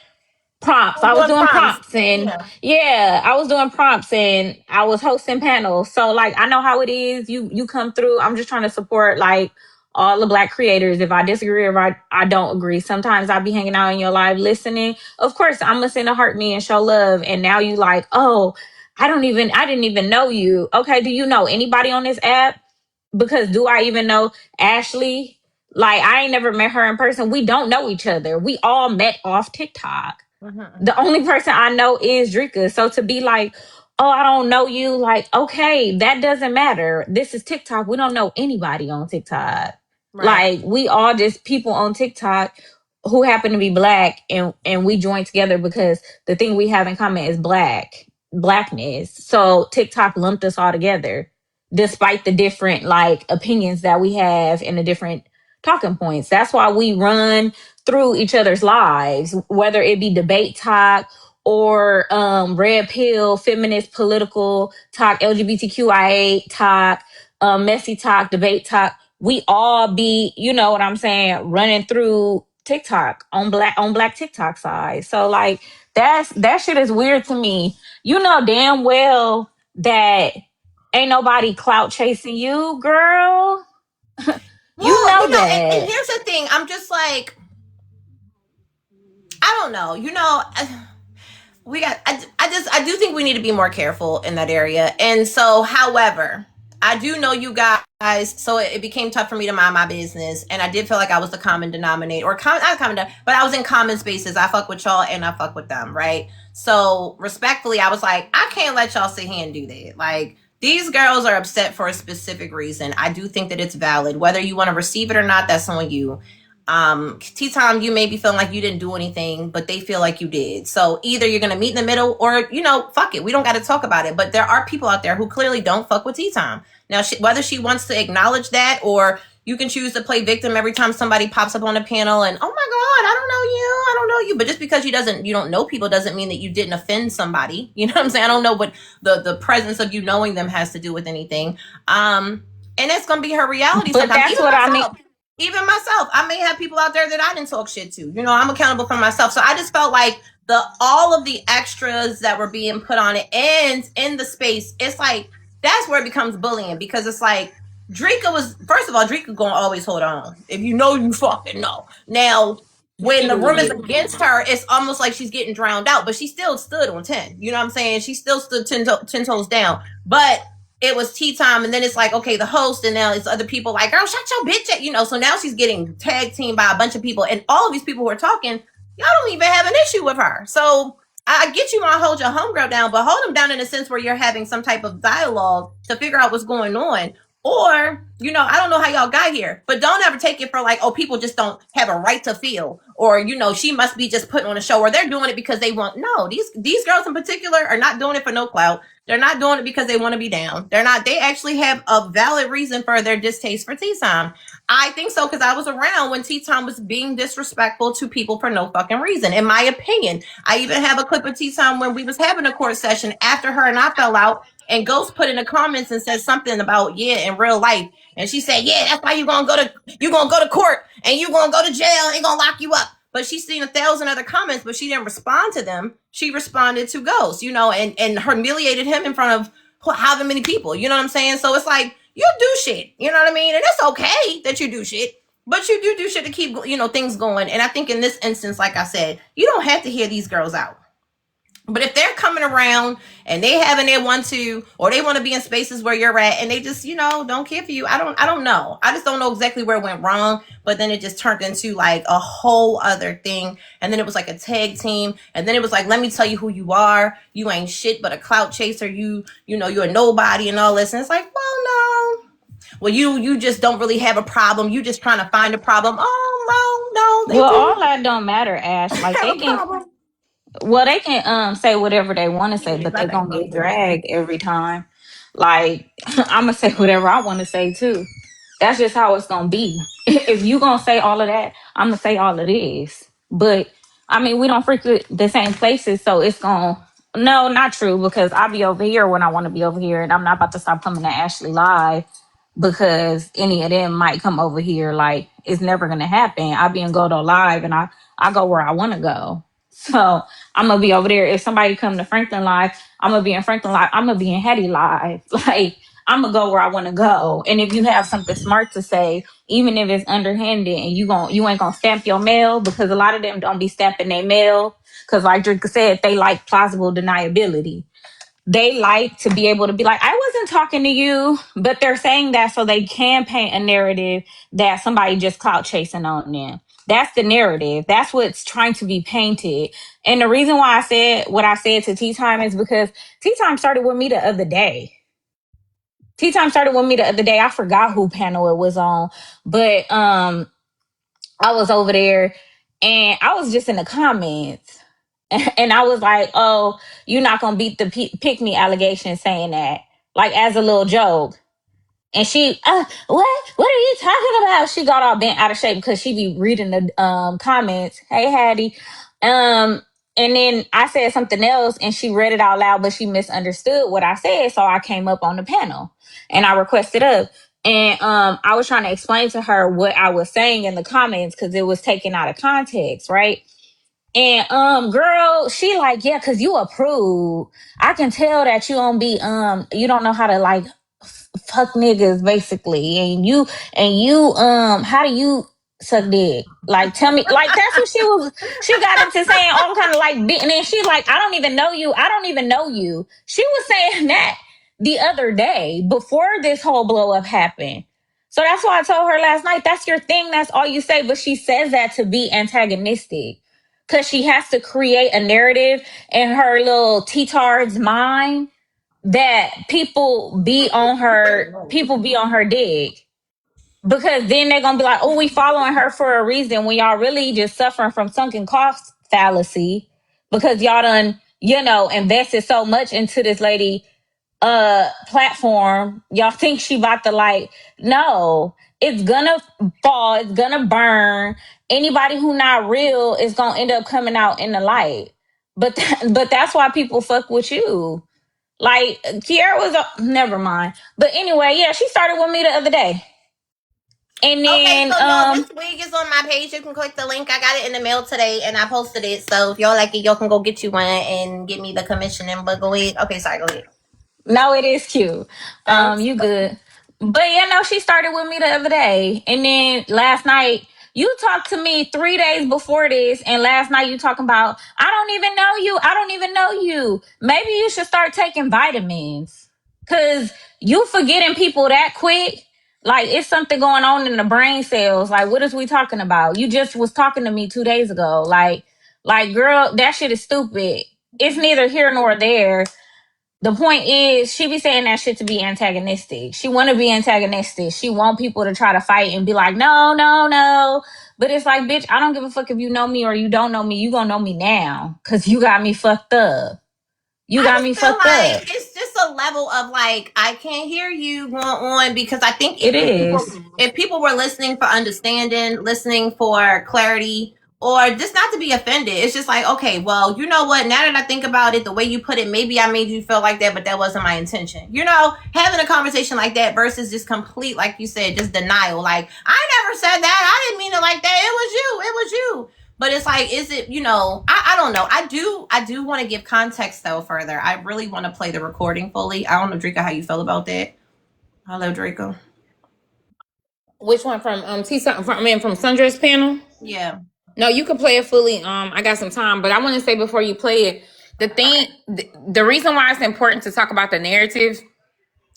prompts. I was doing prompts and I was doing prompts and I was hosting panels. So like, I know how it is. You come through. I'm just trying to support like all the Black creators. If I disagree or I don't agree, sometimes I'll be hanging out in your live listening. Of course, I'm gonna send a heart me and show love. And now you like, oh, I didn't even know you. Okay, do you know anybody on this app? Because do I even know Ashley? Like, I ain't never met her in person. We don't know each other. We all met off TikTok. Mm-hmm. The only person I know is Drika. So to be like, oh, I don't know you. Like, okay, that doesn't matter. This is TikTok. We don't know anybody on TikTok. Right. Like, we all just people on TikTok who happen to be Black, and we join together because the thing we have in common is Blackness. So TikTok lumped us all together, despite the different like opinions that we have and the different talking points. That's why we run through each other's lives, whether it be debate talk or red pill, feminist, political talk, LGBTQIA talk, messy talk, debate talk. We all be, you know what I'm saying, running through TikTok on black TikTok side. So like that shit is weird to me. You know damn well that ain't nobody clout chasing you, girl. You Well, know and that. here's the thing. I'm just like, I don't know. I do think we need to be more careful in that area. And so, however, I do know you guys, so it became tough for me to mind my business. And I did feel like I was the common denominator, not common, but I was in common spaces. I fuck with y'all and I fuck with them, right? So respectfully, I was like, I can't let y'all sit here and do that. Like, these girls are upset for a specific reason. I do think that it's valid. Whether you want to receive it or not, that's on you. Tea Time, you may be feeling like you didn't do anything, but they feel like you did. So either you're going to meet in the middle or, fuck it. We don't got to talk about it. But there are people out there who clearly don't fuck with Tea Time. Now, whether she wants to acknowledge that, or you can choose to play victim every time somebody pops up on a panel and, oh my God, I don't know you. But just because you don't know people doesn't mean that you didn't offend somebody. You know what I'm saying? I don't know what the presence of you knowing them has to do with anything. And that's going to be her reality But sometimes. that's what I mean. Even myself, I may have people out there that I didn't talk shit to. I'm accountable for myself. So I just felt like all of the extras that were being put on it and in the space, it's like, that's where it becomes bullying, because it's like, first of all, Drika gonna always hold on. If you know, you fucking know. Now, when the room is against her, it's almost like she's getting drowned out, but she still stood on 10. You know what I'm saying? She still stood 10 toes down. But it was Tea Time, and then it's like, okay, the host, and now it's other people like, girl, shut your bitch up, so now she's getting tag teamed by a bunch of people, and all of these people who are talking, y'all don't even have an issue with her. So I get you want to hold your homegirl down, but hold them down in a sense where you're having some type of dialogue to figure out what's going on. Or, I don't know how y'all got here, but don't ever take it for like, oh, people just don't have a right to feel, or, she must be just putting on a show, or they're doing it because they want. No, these girls in particular are not doing it for no clout. They're not doing it because they want to be down. They actually have a valid reason for their distaste for Tea Time. I think so, because I was around when Tea Time was being disrespectful to people for no fucking reason, in my opinion. I even have a clip of Tea Time when we was having a court session after her and I fell out, and Ghost put in the comments and said something about, in real life. And she said, that's why you're going to go to court and you're going to go to jail and going to lock you up. But she's seen 1,000 other comments, but she didn't respond to them. She responded to Ghost, and humiliated him in front of however many people. You know what I'm saying? So it's like, you do shit. You know what I mean? And it's okay that you do shit. But you do shit to keep, things going. And I think in this instance, like I said, you don't have to hear these girls out. But if they're coming around and they having their 1-2, or they want to be in spaces where you're at and they just, don't care for you, I don't know. I just don't know exactly where it went wrong. But then it just turned into like a whole other thing. And then it was like a tag team. And then it was like, let me tell you who you are. You ain't shit but a clout chaser. You're a nobody and all this. And it's like, well, no. Well, you just don't really have a problem. You just trying to find a problem. Oh, no. All that don't matter, Ash. Like they can. Well, they can say whatever they want to say, but they're gonna get dragged every time. Like I'm gonna say whatever I want to say too. That's just how it's gonna be. If you gonna say all of that, I'm gonna say all of this. But I mean, we don't frequent the same places, so it's gonna. No, not true, because I'll be over here when I want to be over here, and I'm not about to stop coming to Ashley Live because any of them might come over here. Like it's never gonna happen. I be in Godo Live, and I go where I want to go. So I'm gonna be over there. If somebody come to Franklin Live, I'm gonna be in Franklin Live. I'm gonna be in Hattie Live. Like I'm gonna go where I want to go. And if you have something smart to say, even if it's underhanded, and you ain't gonna stamp your mail, because a lot of them don't be stamping their mail, because like Drake said, they like plausible deniability. They like to be able to be like, I wasn't talking to you, but they're saying that so they can paint a narrative that somebody just clout chasing on them. That's the narrative. That's what's trying to be painted. And the reason why I said what I said to Tea Time is because Tea Time started with me the other day. I forgot who panel it was on, but I was over there and I was just in the comments. And I was like, oh, you're not going to beat the pick me allegation, saying that, like as a little joke. And she, what are you talking about? She got all bent out of shape because she be reading the comments. Hey, Hattie. And then I said something else and she read it out loud, but she misunderstood what I said. So I came up on the panel and I requested up. And I was trying to explain to her what I was saying in the comments because it was taken out of context, right? And girl, she like, yeah, cause you approve. I can tell that you don't be you don't know how to like fuck niggas basically. And you how do you suck dick? Like tell me, like that's what she got into saying all kind of like, and then she like, I don't even know you. I don't even know you. She was saying that the other day before this whole blow up happened. So that's why I told her last night, that's your thing, that's all you say. But she says that to be antagonistic. Cause she has to create a narrative in her little T-tard's mind that people be on her dick. Because then they're gonna be like, oh, we following her for a reason when y'all really just suffering from sunken cost fallacy because y'all done, invested so much into this lady platform. Y'all think she about to like, no, it's gonna fall, it's gonna burn. Anybody who not real is gonna end up coming out in the light. But that's why people fuck with you. Like Kiara was never mind. But anyway, yeah, she started with me the other day. And then Okay, so y'all, this wig is on my page. You can click the link. I got it in the mail today and I posted it. So if y'all like it, y'all can go get you one and get me the commission and go ahead. Okay, sorry, go ahead. No, it is cute. You good. But yeah, no, she started with me the other day. And then last night, you talked to me 3 days before this. And last night you talking about, I don't even know you. I don't even know you. Maybe you should start taking vitamins. Cause you forgetting people that quick. Like it's something going on in the brain cells. Like what is we talking about? You just was talking to me 2 days ago. Like girl, that shit is stupid. It's neither here nor there. The point is, she be saying that shit to be antagonistic. She want to be antagonistic. She want people to try to fight and be like, no, no, no. But it's like, bitch, I don't give a fuck if you know me or you don't know me. You gonna know me now because you got me fucked up. You got me fucked up. It's just a level of like, I can't hear you going on because I think if people were listening for understanding, listening for clarity, or just not to be offended, it's just like, okay, well, you know what? Now that I think about it, the way you put it, maybe I made you feel like that, but that wasn't my intention. Having a conversation like that versus just complete, like you said, just denial. Like, I never said that. I didn't mean it like that. It was you. It was you. But it's like, is it, I don't know. I do want to give context though further. I really want to play the recording fully. I don't know, Draco, how you feel about that. Hello, Draco. Which one from from Sundress panel? Yeah. No, you can play it fully. I got some time, but I want to say before you play it, the reason why it's important to talk about the narrative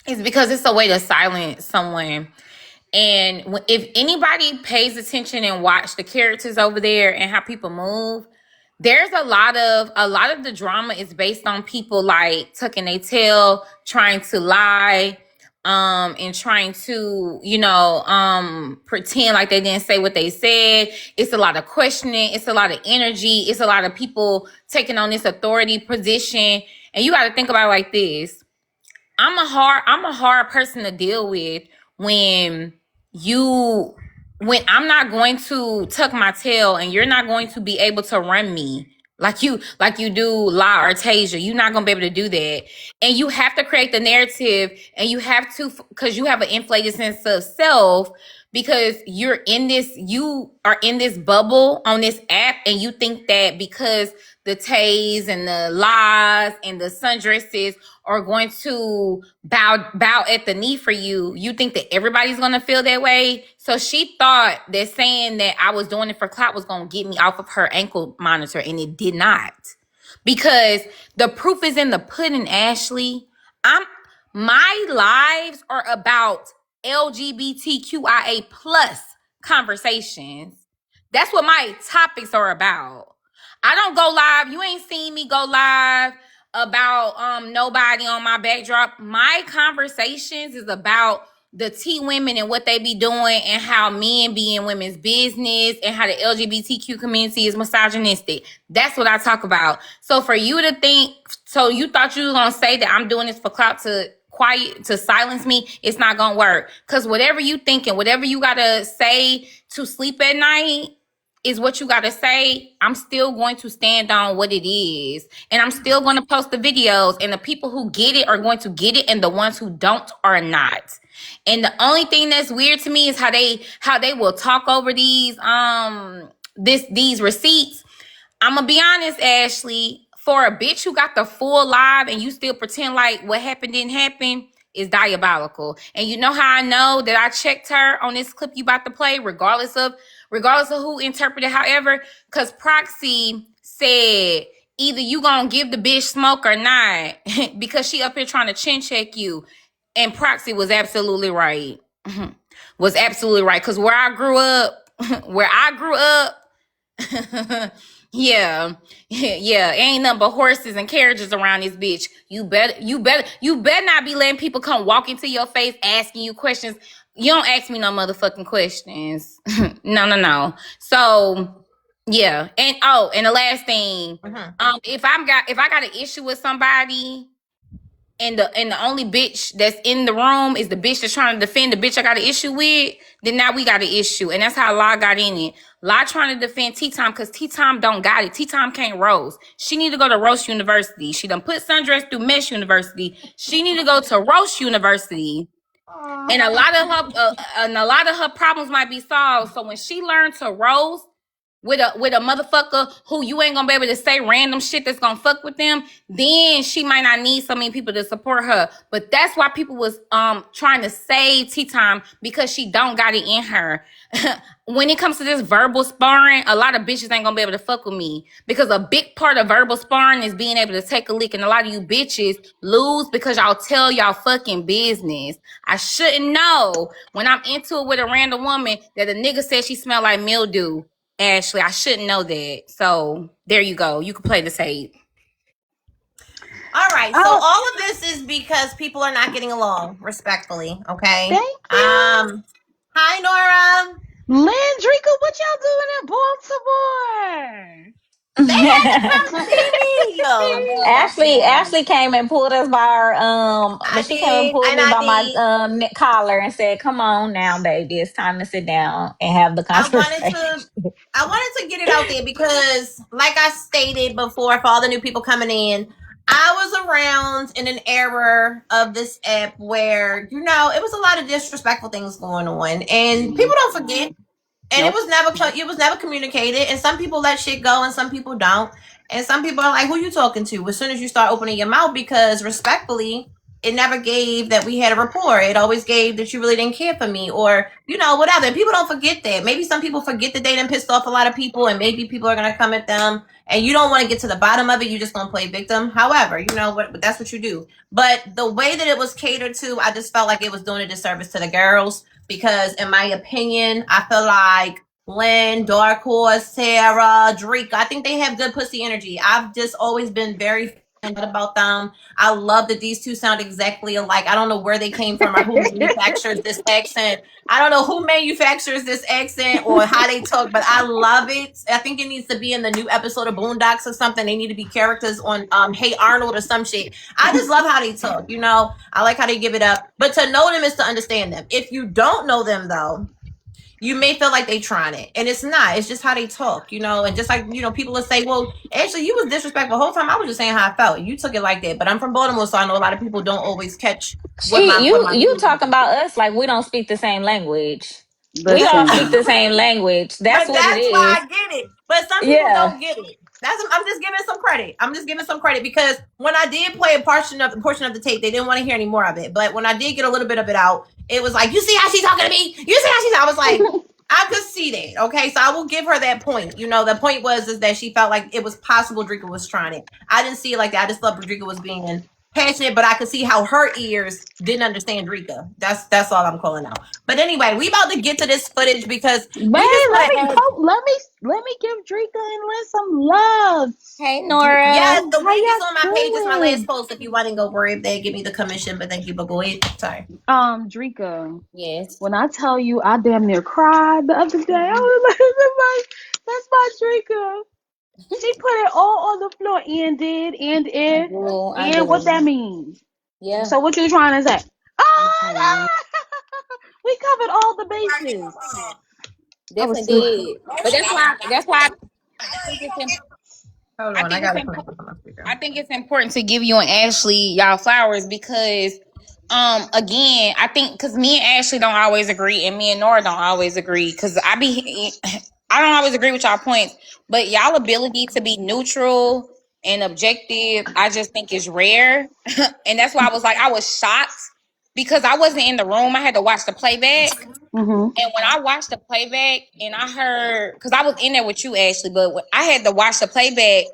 is because it's a way to silence someone. And if anybody pays attention and watch the characters over there and how people move, there's a lot of the drama is based on people like tucking their tail, trying to lie, and trying to, pretend like they didn't say what they said. It's a lot of questioning. It's a lot of energy. It's a lot of people taking on this authority position. And you got to think about it like this. I'm a hard person to deal with when I'm not going to tuck my tail and you're not going to be able to run me like you do La or Tasia. You're not going to be able to do that. And you have to create the narrative, and you have to, because you have an inflated sense of self, because you are in this bubble on this app, and you think that because the Tays and the Lies and the Sundresses are going to bow at the knee for you, you think that everybody's going to feel that way. So she thought that saying that I was doing it for clout was going to get me off of her ankle monitor, and it did not. Because the proof is in the pudding, Ashley. My lives are about LGBTQIA plus conversations. That's what my topics are about. I don't go live. You ain't seen me go live about nobody on my backdrop. My conversations is about the T women and what they be doing, and how men be in women's business, and how the LGBTQ community is misogynistic. That's what I talk about. So for you to think, so you thought you were gonna say that I'm doing this for clout to silence me, it's not gonna work. Cause whatever you thinking, whatever you gotta say to sleep at night is what you gotta say. I'm still going to stand on what it is, and I'm still going to post the videos. And the people who get it are going to get it, and the ones who don't are not. And the only thing that's weird to me is how they will talk over these receipts. I'm gonna be honest, Ashley. For a bitch who got the full live and you still pretend like what happened didn't happen is diabolical. And you know how I know that I checked her on this clip you about to play, regardless of who interpreted however, because Proxy said either you gonna give the bitch smoke or not, because she up here trying to chin check you. And Proxy was absolutely right. Was absolutely right. Because where I grew up, yeah, ain't nothing but horses and carriages around this bitch. You better not be letting people come walk into your face asking you questions. You don't ask me no motherfucking questions. No. So yeah, and and the last thing, if I got an issue with somebody, and the only bitch that's in the room is the bitch that's trying to defend the bitch I got an issue with, then now we got an issue. And that's how La got in it. La trying to defend Tea Tyme because Tea Tyme don't got it. Tea Tyme can't roast. She need to go to Roast University. She done put Sundress through Mesh University. She need to go to Roast University. And a lot of her problems might be solved. So when she learned to roast with a motherfucker who you ain't gonna be able to say random shit that's gonna fuck with them, then she might not need so many people to support her. But that's why people was trying to save Tea Tyme, because she don't got it in her. When it comes to this verbal sparring, a lot of bitches ain't gonna be able to fuck with me, because a big part of verbal sparring is being able to take a lick, and a lot of you bitches lose because y'all tell y'all fucking business. I shouldn't know when I'm into it with a random woman that a nigga said she smelled like mildew. Ashley, I shouldn't know that. So there you go. You can play the tape. All right. So all of this is because people are not getting along, respectfully. Okay. Thank you. Hi, Nora. Landrika, what y'all doing in Baltimore? They had to come see me. Ashley came and pulled us by our I she came and did, pulled and me I by did. my collar and said, "Come on now, baby, it's time to sit down and have the I conversation." wanted to get it out there because, like I stated before, for all the new people coming in, I was around in an era of this app where, it was a lot of disrespectful things going on, and people don't forget. And it was never communicated. And some people let shit go, and some people don't. And some people are like, "Who you talking to?" As soon as you start opening your mouth, because respectfully, it never gave that we had a rapport. It always gave that you really didn't care for me, or whatever. And people don't forget that. Maybe some people forget that they done pissed off a lot of people, and maybe people are gonna come at them, and you don't want to get to the bottom of it. You just gonna play victim. However, but that's what you do. But the way that it was catered to, I just felt like it was doing a disservice to the girls. Because in my opinion, I feel like Lynn, Dark Horse, Sarah, Drake, I think they have good pussy energy. I've just always been very fan about them. I love that these two sound exactly alike. I don't know where they came from or who manufactures this accent. I don't know who manufactures this accent or how they talk, but I love it. I think it needs to be in the new episode of Boondocks or something. They need to be characters on Hey Arnold or some shit. I just love how they talk, I like how they give it up. But to know them is to understand them. If you don't know them, though, you may feel like they trying it, and it's not. It's just how they talk, and just like, people will say, "Well, actually, you was disrespectful the whole time. I was just saying how I felt. You took it like that." But I'm from Baltimore, so I know a lot of people don't always catch what you talking about us like we don't speak the same language. Listen. We don't speak the same language. That's but what that's it is. why I get it. But some people don't get it. I'm just giving some credit. I'm just giving some credit because when I did play a portion of the tape, they didn't want to hear any more of it. But when I did get a little bit of it out, it was like, "You see how she's talking to me? You see how she's?" I was like, I could see that. Okay, so I will give her that point. The point is that she felt like it was possible Drika was trying it. I didn't see it like that. I just thought Drika was being passionate, but I could see how her ears didn't understand Drika. That's all I'm calling out. But anyway, we about to get to this footage because let me give Drika and Lynn some love. Hey, Nora. Yes, the link is on my page. It's my last post. If you want to go worry if they give me the commission, but thank you. But go ahead. Sorry. Drika. Yes. When I tell you, I damn near cried the other day. I was like, "That's my Drika." She put it all on the floor. And what that means? Yeah. So what you trying to say? Oh, no! We covered all the bases. I was Definitely so. did. But that's why I think it's Hold I on, I think it's gotta put important. this on my speaker. I think it's important to give you and Ashley y'all flowers because again, I think because me and Ashley don't always agree and me and Nora don't always agree because I don't always agree with y'all points, but y'all ability to be neutral and objective, I just think is rare. And that's why I was shocked because I wasn't in the room. I had to watch the playback. Mhm. And when I watched the playback and I heard, because I was in there with you, Ashley, but I had to watch the playback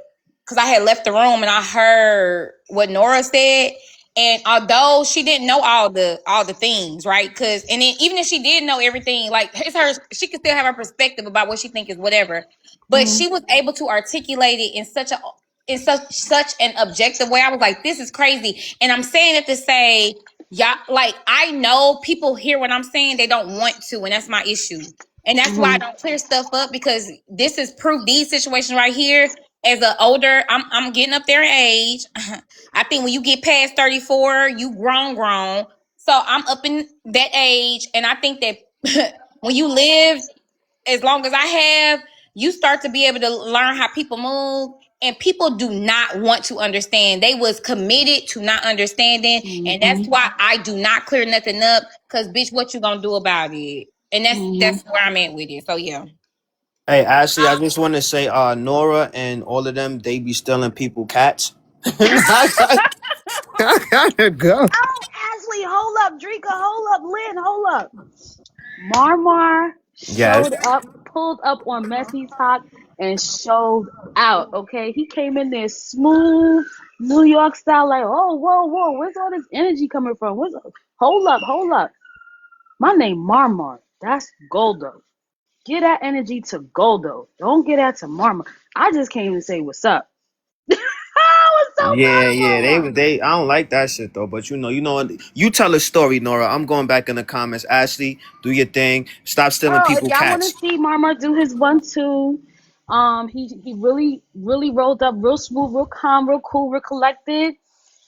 because I had left the room and I heard what Nora said. And although she didn't know all the things, right? And then even if she did know everything, like it's her, she could still have her perspective about what she think is whatever. But Mhm. she was able to articulate it in such an objective way. I was like, this is crazy. And I'm saying it to say, yeah, like I know people hear what I'm saying, they don't want to, and that's my issue. And that's why I Mhm. don't clear stuff up because this is proof. These situations right here, as an older, I'm getting up there in age. I think when you get past 34, you grown. So I'm up in that age, and I think that when you live as long as I have, you start to be able to learn how people move. And people do not want to understand. They was committed to not understanding. And that's Mhm. why I do not clear nothing up. Cause bitch, what you gonna do about it? And Mhm. that's where I'm at with it. So yeah. Hey, Ashley, I just want to say, Nora and all of them, they be stealing people cats. I gotta go. Oh, Ashley, hold up, Drika, hold up, Lynn, hold up. Marmar Yes. showed up, pulled up on Messy Talk, and showed out. Okay, he came in there smooth, New York style, like, oh, whoa, where's all this energy coming from? Hold up. My name Marmar. That's Goldo. Get that energy to Goldo. Don't get that to Marmar. I just came to say what's up. I was so Yeah, proud of yeah. Marmar. They. I don't like that shit though. But you know what? You tell a story, Nora. I'm going back in the comments. Ashley, do your thing. Stop stealing Oh, if people y'all want to cats. see Marmar do his 1-2, he really rolled up real smooth, real calm, real cool, real collected,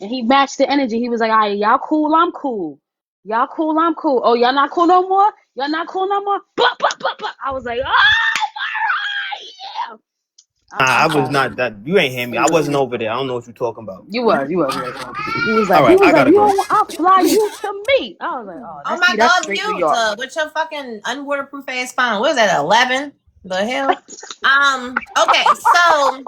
and he matched the energy. He was like, "All right, y'all cool, I'm cool. Y'all cool, I'm cool. Oh, y'all not cool no more. Y'all not cool no more. Blah, blah, blah, blah." I was like, "Oh, Marmar, yeah." I I'm was proud of not him. that. You ain't hear me. I wasn't over there. I don't know what you're talking about. You was. He was All like, right, I gotta you go. don't want, I'll fly you to me. I was like, oh, Oh my that's god, straight New mute York. with your fucking unwaterproof ass phone. What is that, 11? The hell? Okay, so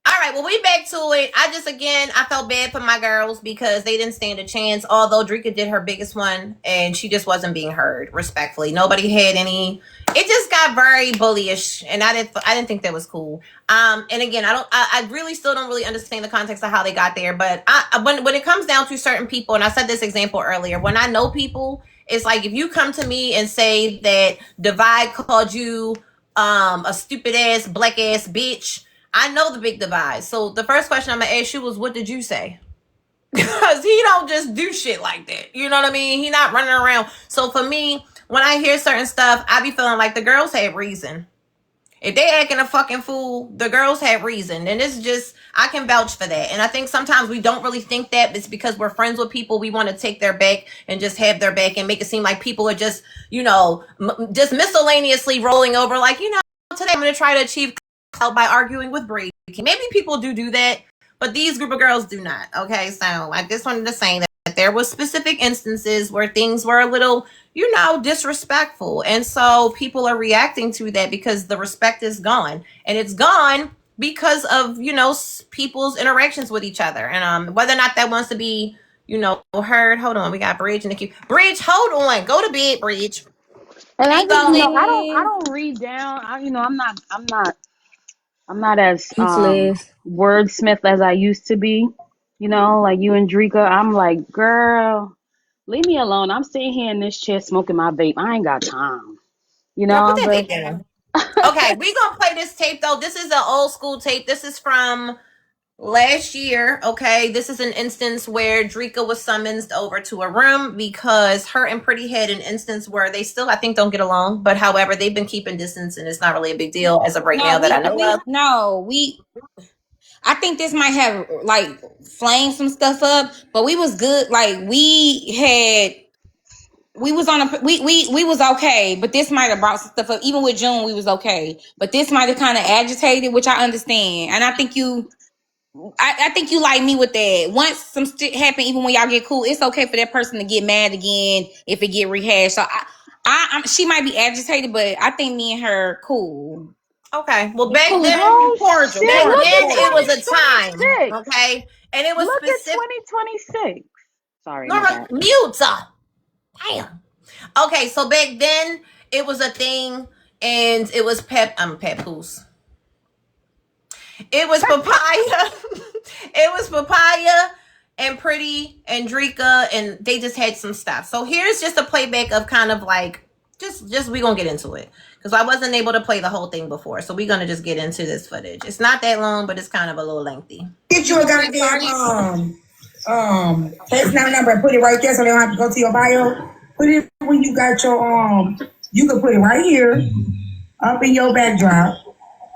all right, well, we back to it. I felt bad for my girls because they didn't stand a chance. Although Drika did her biggest one, and she just wasn't being heard respectfully. Nobody had any. It just got very bullyish, and I didn't think that was cool. And again, I really still don't really understand the context of how they got there. But when it comes down to certain people, and I said this example earlier, when I know people, it's like if you come to me and say that Divide called you a stupid ass black ass bitch. I know the big divide. So the first question I'm gonna ask you was, what did you say? Because he don't just do shit like that. You know what I mean? He not running around. So for me, when I hear certain stuff, I be feeling like the girls had reason. If they acting a fucking fool, the girls had reason. And it's just, I can vouch for that. And I think sometimes we don't really think that. It's because we're friends with people. We want to take their back and just have their back and make it seem like people are just, just miscellaneously rolling over. Like, today I'm going to try to achieve clout by arguing with Brady. Maybe people do that, but these group of girls do not. Okay, so I just wanted to say that there was specific instances where things were a little disrespectful. And so people are reacting to that because the respect is gone. And it's gone because of, people's interactions with each other. And whether or not that wants to be, heard. Hold on. We got Bridge in the queue. Bridge, hold on. Go to bed, Bridge. And I Hey, just, I Golden. don't read down. I'm not as Thanks, Liz. wordsmith as I used to be. Like you and Drika. I'm like, girl, leave me alone. I'm sitting here in this chair smoking my vape. I ain't got time. Girl, put that But vape down. Okay, we gonna play this tape though. This is an old school tape. This is from last year. Okay, this is an instance where Drika was summoned over to a room because her and Pretty had an instance where they still, I think, don't get along. But however, they've been keeping distance, and it's not really a big deal as of right now that I know of. I think this might have like flamed some stuff up, but we was good. Like we was on a we was okay, but this might have brought some stuff up. Even with June, we was okay, but this might have kind of agitated, which I understand, and I think you like me with that. Once some shit happen, even when y'all get cool, it's okay for that person to get mad again if it get rehashed. So she might be agitated, but I think me and her cool. Okay. Well, back Cool. then, Cordial. back Look then at it was a time. 2026. Okay, and it was Look at specific. 2026. Sorry. Nora, mute her. Damn. Okay, so back then it was a thing, and it was Papoose. It was Papaya. It was Papaya and Pretty and Dria, and they just had some stuff. So here's just a playback of kind of like just we gonna get into it because I wasn't able to play the whole thing before, so we're gonna just get into this footage. It's not that long, but it's kind of a little lengthy. Get you a goddamn text number and put it right there so they don't have to go to your bio. Put it when you got your you can put it right here up in your backdrop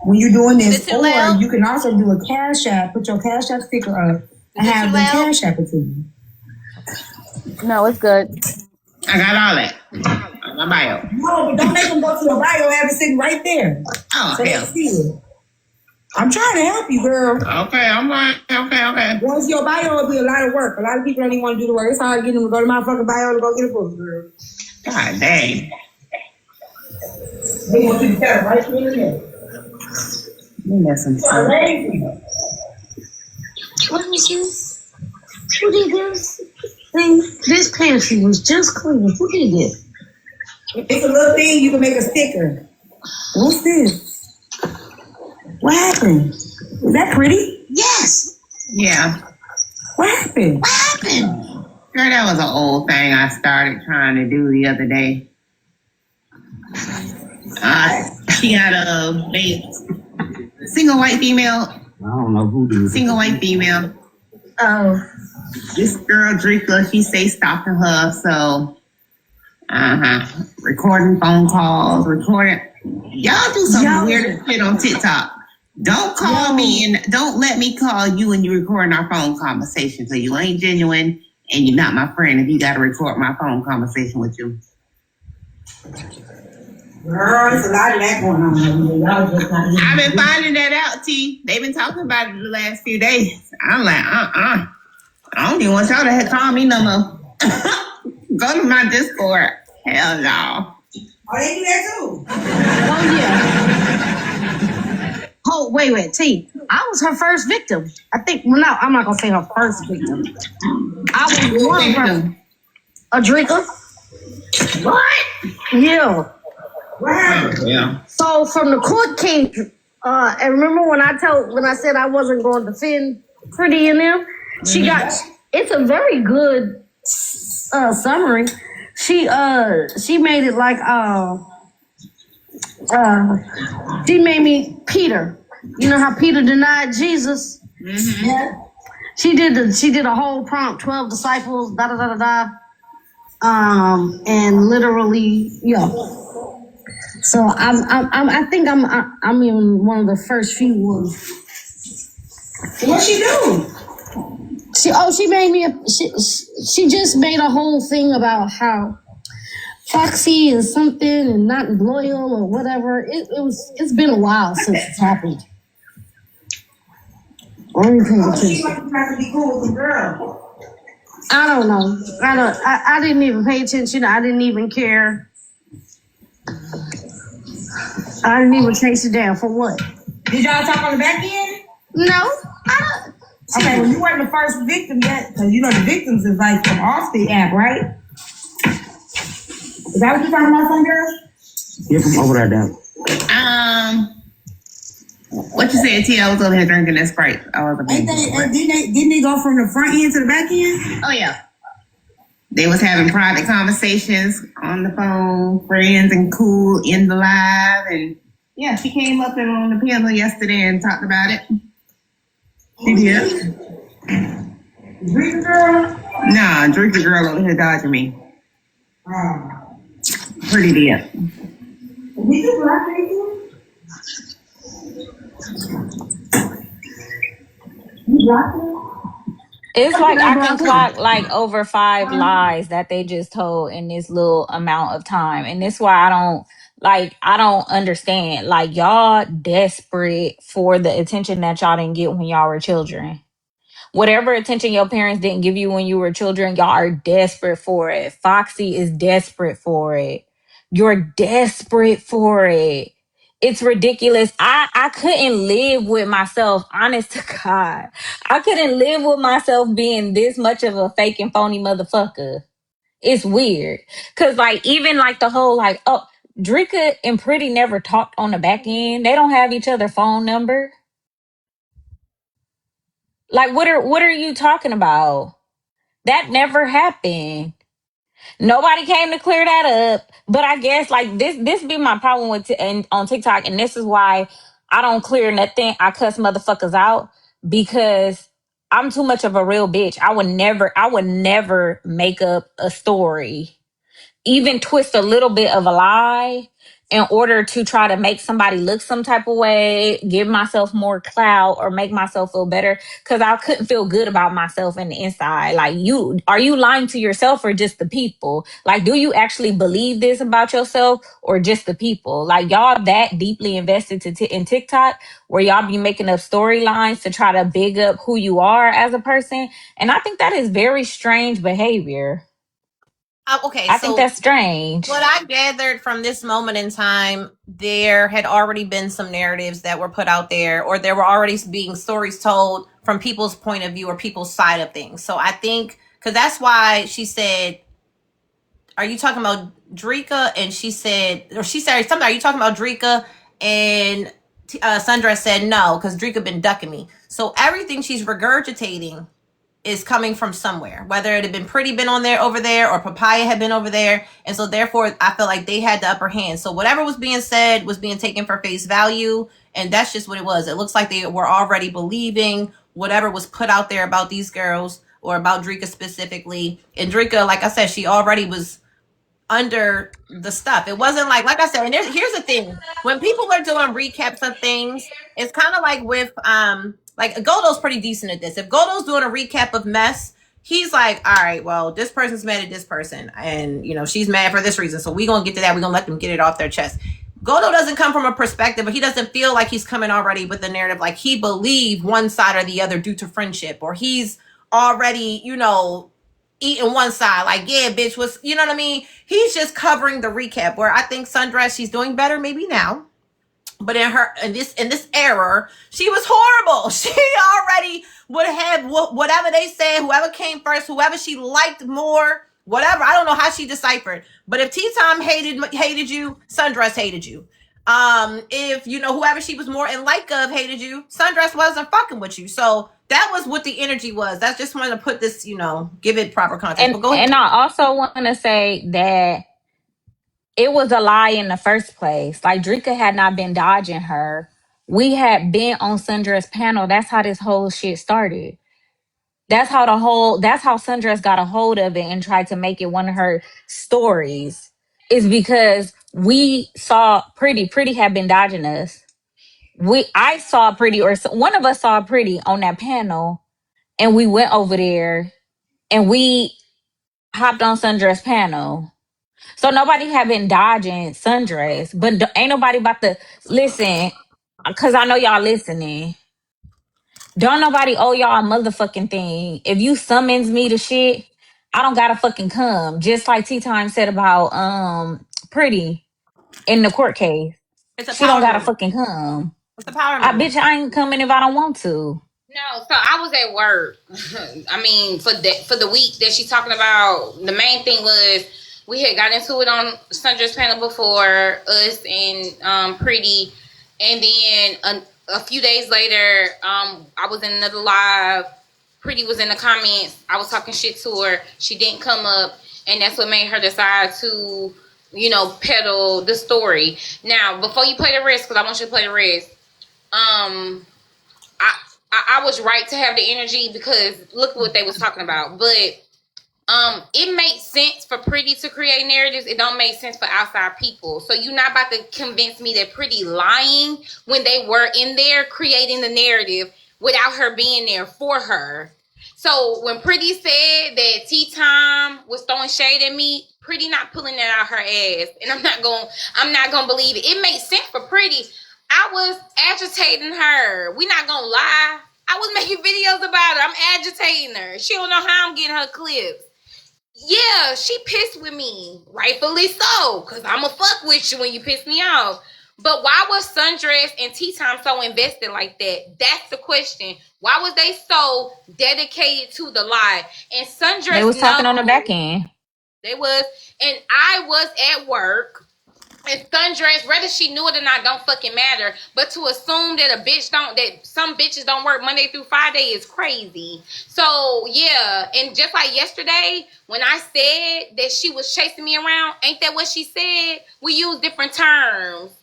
when you're doing this, or you can also do a Cash App. Put your Cash App sticker up and have them Cash App it to you. No, it's good. I got all that on my bio. No, but don't make them go to your bio. Have it sitting right there. Oh, so hell. See it. I'm trying to help you, girl. Okay, I'm right. Okay. Once your bio will be a lot of work. A lot of people don't even want to do the work. It's hard getting them to go to my fucking bio to go get a book, girl. God dang. They want you to tell right through the neck. What is this? Who did this thing? This pantry was just clean. Who did this? It's a little thing you can make a sticker. What's this? What happened? Is that Pretty? Yes. Yeah. What happened? What happened? Girl, that was an old thing I started trying to do the other day. She got a single white female. I don't know who did. Single white female. This girl Dria, she say stalking her, so recording phone calls, recording. Y'all do some weird shit on TikTok. Don't call me and don't let me call you when you're recording our phone conversation. So you ain't genuine and you're not my friend if you got to record my phone conversation with you. Girl, there's a lot of that going on. I've been finding that out, T. They've been talking about it the last few days. I'm like, I don't even want y'all to call me no more. Go to my Discord. Hell no. Oh, they do that too. Oh, yeah. Oh, wait, T. I was her first victim. I think, well, no, I'm not going to say her first victim. I was one of her. A drinker. What? Yeah. Wow. Yeah. So from the court case, and remember when I said I wasn't going to defend Pretty and them, she got, it's a very good summary. She made it like she made me Peter. You know how Peter denied Jesus? Mm-hmm. Yeah. She did a whole prompt, 12 disciples, and literally, yeah. So I think I'm in one of the first few ones. What she do? She made me she just made a whole thing about how Foxy is something and not loyal or whatever. It's been a while since it's happened. She might try to be cool with the girl. I don't know. I didn't even pay attention. I didn't even care. I didn't even chase it down for what? Did y'all talk on the back end? No. Okay, well, you weren't the first victim yet, because you know the victims is like from off the app, right? Is that what you're talking about, Sundress? Yeah, from over there down. What you said, T? I was over here drinking that Sprite. Didn't they go from the front end to the back end? Oh yeah. They was having private conversations on the phone, friends and cool in the live, and yeah, she came up and on the panel yesterday and talked about it. She did. Drink girl? Nah, drink the girl over here dodging me. Pretty dear. We do black people? It's like I can clock like over 5 lies that they just told in this little amount of time. And this why I don't understand. Like y'all desperate for the attention that y'all didn't get when y'all were children. Whatever attention your parents didn't give you when you were children, y'all are desperate for it. Foxy is desperate for it. You're desperate for it. It's ridiculous. I couldn't live with myself, honest to God. I couldn't live with myself being this much of a fake and phony motherfucker. It's weird. Cause like even like the whole like, oh, Drika and Pretty never talked on the back end. They don't have each other's phone number. Like what are you talking about? That never happened. Nobody came to clear that up. But I guess like this be my problem with and on TikTok, and this is why I don't clear nothing. I cuss motherfuckers out because I'm too much of a real bitch. I would never make up a story, even twist a little bit of a lie in order to try to make somebody look some type of way, give myself more clout or make myself feel better. Cause I couldn't feel good about myself in the inside. Like are you lying to yourself or just the people? Like, do you actually believe this about yourself or just the people? Like y'all that deeply invested in TikTok where y'all be making up storylines to try to big up who you are as a person. And I think that is very strange behavior. Okay, I so think that's strange. what I gathered from this moment in time, there had already been some narratives that were put out there, or there were already being stories told from people's point of view or people's side of things. So I think, because that's why she said, are you talking about Drika? And she said something, are you talking about Drika? And Sundress said no, because Drika been ducking me. So everything she's regurgitating is coming from somewhere, whether it had been Pretty been on there over there or Papaya had been over there. And so therefore I feel like they had the upper hand. So whatever was being said was being taken for face value. And that's just what it was. It looks like they were already believing whatever was put out there about these girls or about Drika specifically. And Drika, like I said, she already was under the stuff. It wasn't like I said, and here's the thing. When people are doing recaps of things, it's kind of like with like Goldo's pretty decent at this. If Goldo's doing a recap of mess, he's like, all right, well, this person's mad at this person, and she's mad for this reason. So we're gonna get to that. We're gonna let them get it off their chest. Goldo doesn't come from a perspective, but he doesn't feel like he's coming already with the narrative like he believed one side or the other due to friendship, or he's already, eating one side, like, yeah, bitch, was, you know what I mean? He's just covering the recap, where I think Sundress, she's doing better maybe now. But in this era, she was horrible. She already would have whatever they said, whoever came first, whoever she liked more, whatever. I don't know how she deciphered. But if Tea Tyme hated you, Sundress hated you. If whoever she was more in like of hated you, Sundress wasn't fucking with you. So that was what the energy was. That's just wanted to put this, give it proper context. But go ahead. And I also want to say that it was a lie in the first place. Like Drika had not been dodging her. We had been on Sundress panel. That's how this whole shit started. That's how Sundress got a hold of it and tried to make it one of her stories. Is because we saw Pretty had been dodging us. I saw Pretty, or one of us saw Pretty on that panel, and we went over there and we hopped on Sundress panel. So nobody had been dodging Sundress, but ain't nobody about to listen, because I know y'all listening. Don't nobody owe y'all a motherfucking thing. If you summons me to shit, I don't gotta fucking come. Just like Tea Tyme said about Pretty in the court case. She don't gotta fucking come. It's the power Bitch, I ain't coming if I don't want to. No, so I was at work. I mean, for the week that she's talking about, the main thing was we had got into it on Sundress panel before, us and Pretty, and then a few days later, I was in another live. Pretty was in the comments. I was talking shit to her. She didn't come up, and that's what made her decide to, peddle the story. Now, before you play the rest, because I want you to play the rest, I was right to have the energy because look what they was talking about. But it makes sense for Pretty to create narratives. It don't make sense for outside people. So you're not about to convince me that Pretty lying when they were in there creating the narrative without her being there for her. So when Pretty said that Tea Tyme was throwing shade at me, Pretty not pulling that out her ass, and I'm not gonna believe it. It makes sense for Pretty. I was agitating her. We not gonna lie. I was making videos about her. I'm agitating her. She don't know how I'm getting her clips. Yeah, she pissed with me. Rightfully so, because I'm a fuck with you when you piss me off. But why was Sundress and Tea Tyme so invested like that? That's the question. Why was they so dedicated to the lie? And Sundress, They was talking on the back end. They was, and I was at work. And Sundress, whether she knew it or not, don't fucking matter. But to assume that that some bitches don't work Monday through Friday is crazy. So yeah, and just like yesterday, when I said that she was chasing me around, ain't that what she said? We use different terms.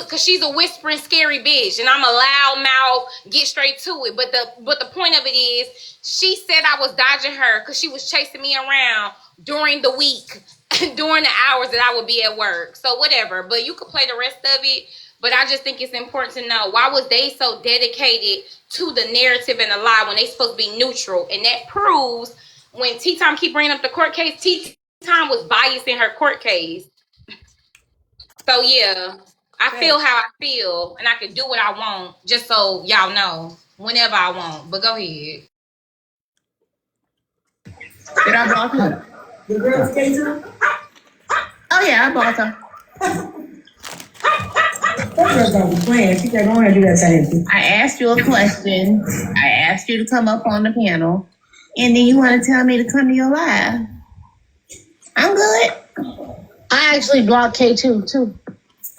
Cause she's a whispering, scary bitch, and I'm a loud mouth, get straight to it. But the point of it is, she said I was dodging her because she was chasing me around during the week, during the hours that I would be at work. So whatever. But you could play the rest of it. But I just think it's important to know, why was they so dedicated to the narrative and the lie when they supposed to be neutral? And that proves, when Tea Tyme keep bringing up the court case, Tea Tyme was biased in her court case. So yeah, I feel how I feel, and I can do what I want, just so y'all know, whenever I want. But go ahead. Did I block her? The girls came to? Oh yeah, I blocked her. That girl's gonna be playing. She said, "Go ahead and do that thing." I asked you a question. I asked you to come up on the panel, and then you want to tell me to come to your live. I'm good. I actually blocked K2 too.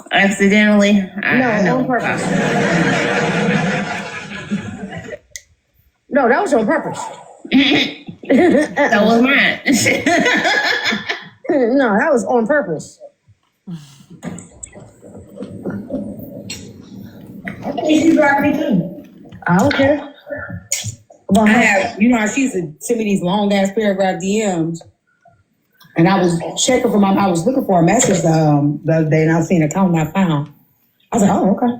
Accidentally? No, on purpose. No, that was on purpose. That was mine. No, that was on purpose. I think you blocked me too. I don't care. I have, you know, she used to send me these long ass paragraph DMs. And I was checking for I was looking for a message the other day, and I seen a comment I found. I was like, oh, okay.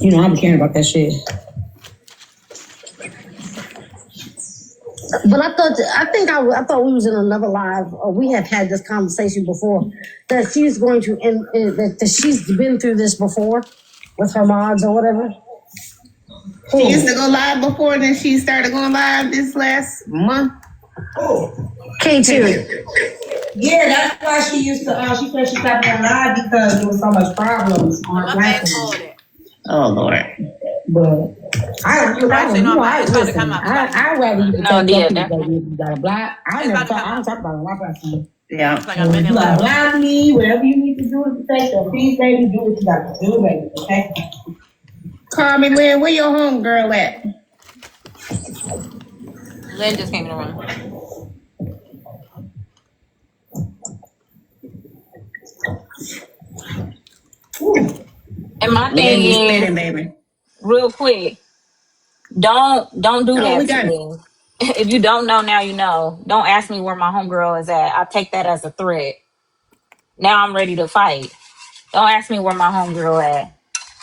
You know, I'm caring about that shit. But I thought we was in another live, or we have had this conversation before, that she's going to, that she's been through this before with her mods or whatever. She used to go live before, then she started going live this last month. K2. Yeah, that's why she used to, she said she stopped going live because there was so much problems on her platform. Oh, Lord. But I'd rather you protect people if you got a block. I don't talk about it on my platform. Yeah. It's like a minute left. Block me, whatever you need to do to protect your peace, baby, do what you got to do, baby. Okay? Carmen Lynn, where your homegirl at? Lynn just came in the room. And my thing is, baby. Real quick, don't do that to me. If you don't know, now you know. Don't ask me where my homegirl is at. I take that as a threat. Now I'm ready to fight. Don't ask me where my homegirl at.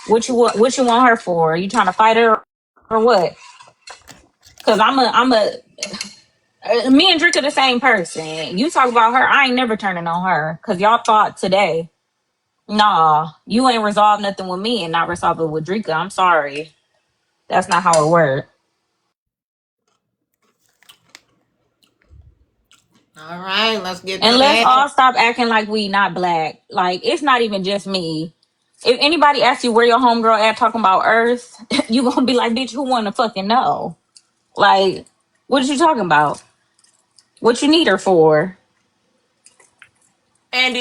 What you want her for? Are you trying to fight her or what? Cause me and Drake are the same person. You talk about her, I ain't never turning on her. Cause y'all thought today, nah, you ain't resolved nothing with me and not resolved it with Drika. I'm sorry. That's not how it works. All right, let's get And to let's that. all stop acting like we not black. Like, it's not even just me. If anybody asks you where your homegirl at talking about Earth, you gonna be like, bitch, who wanna fucking know? Like, what you talking about? What you need her for? And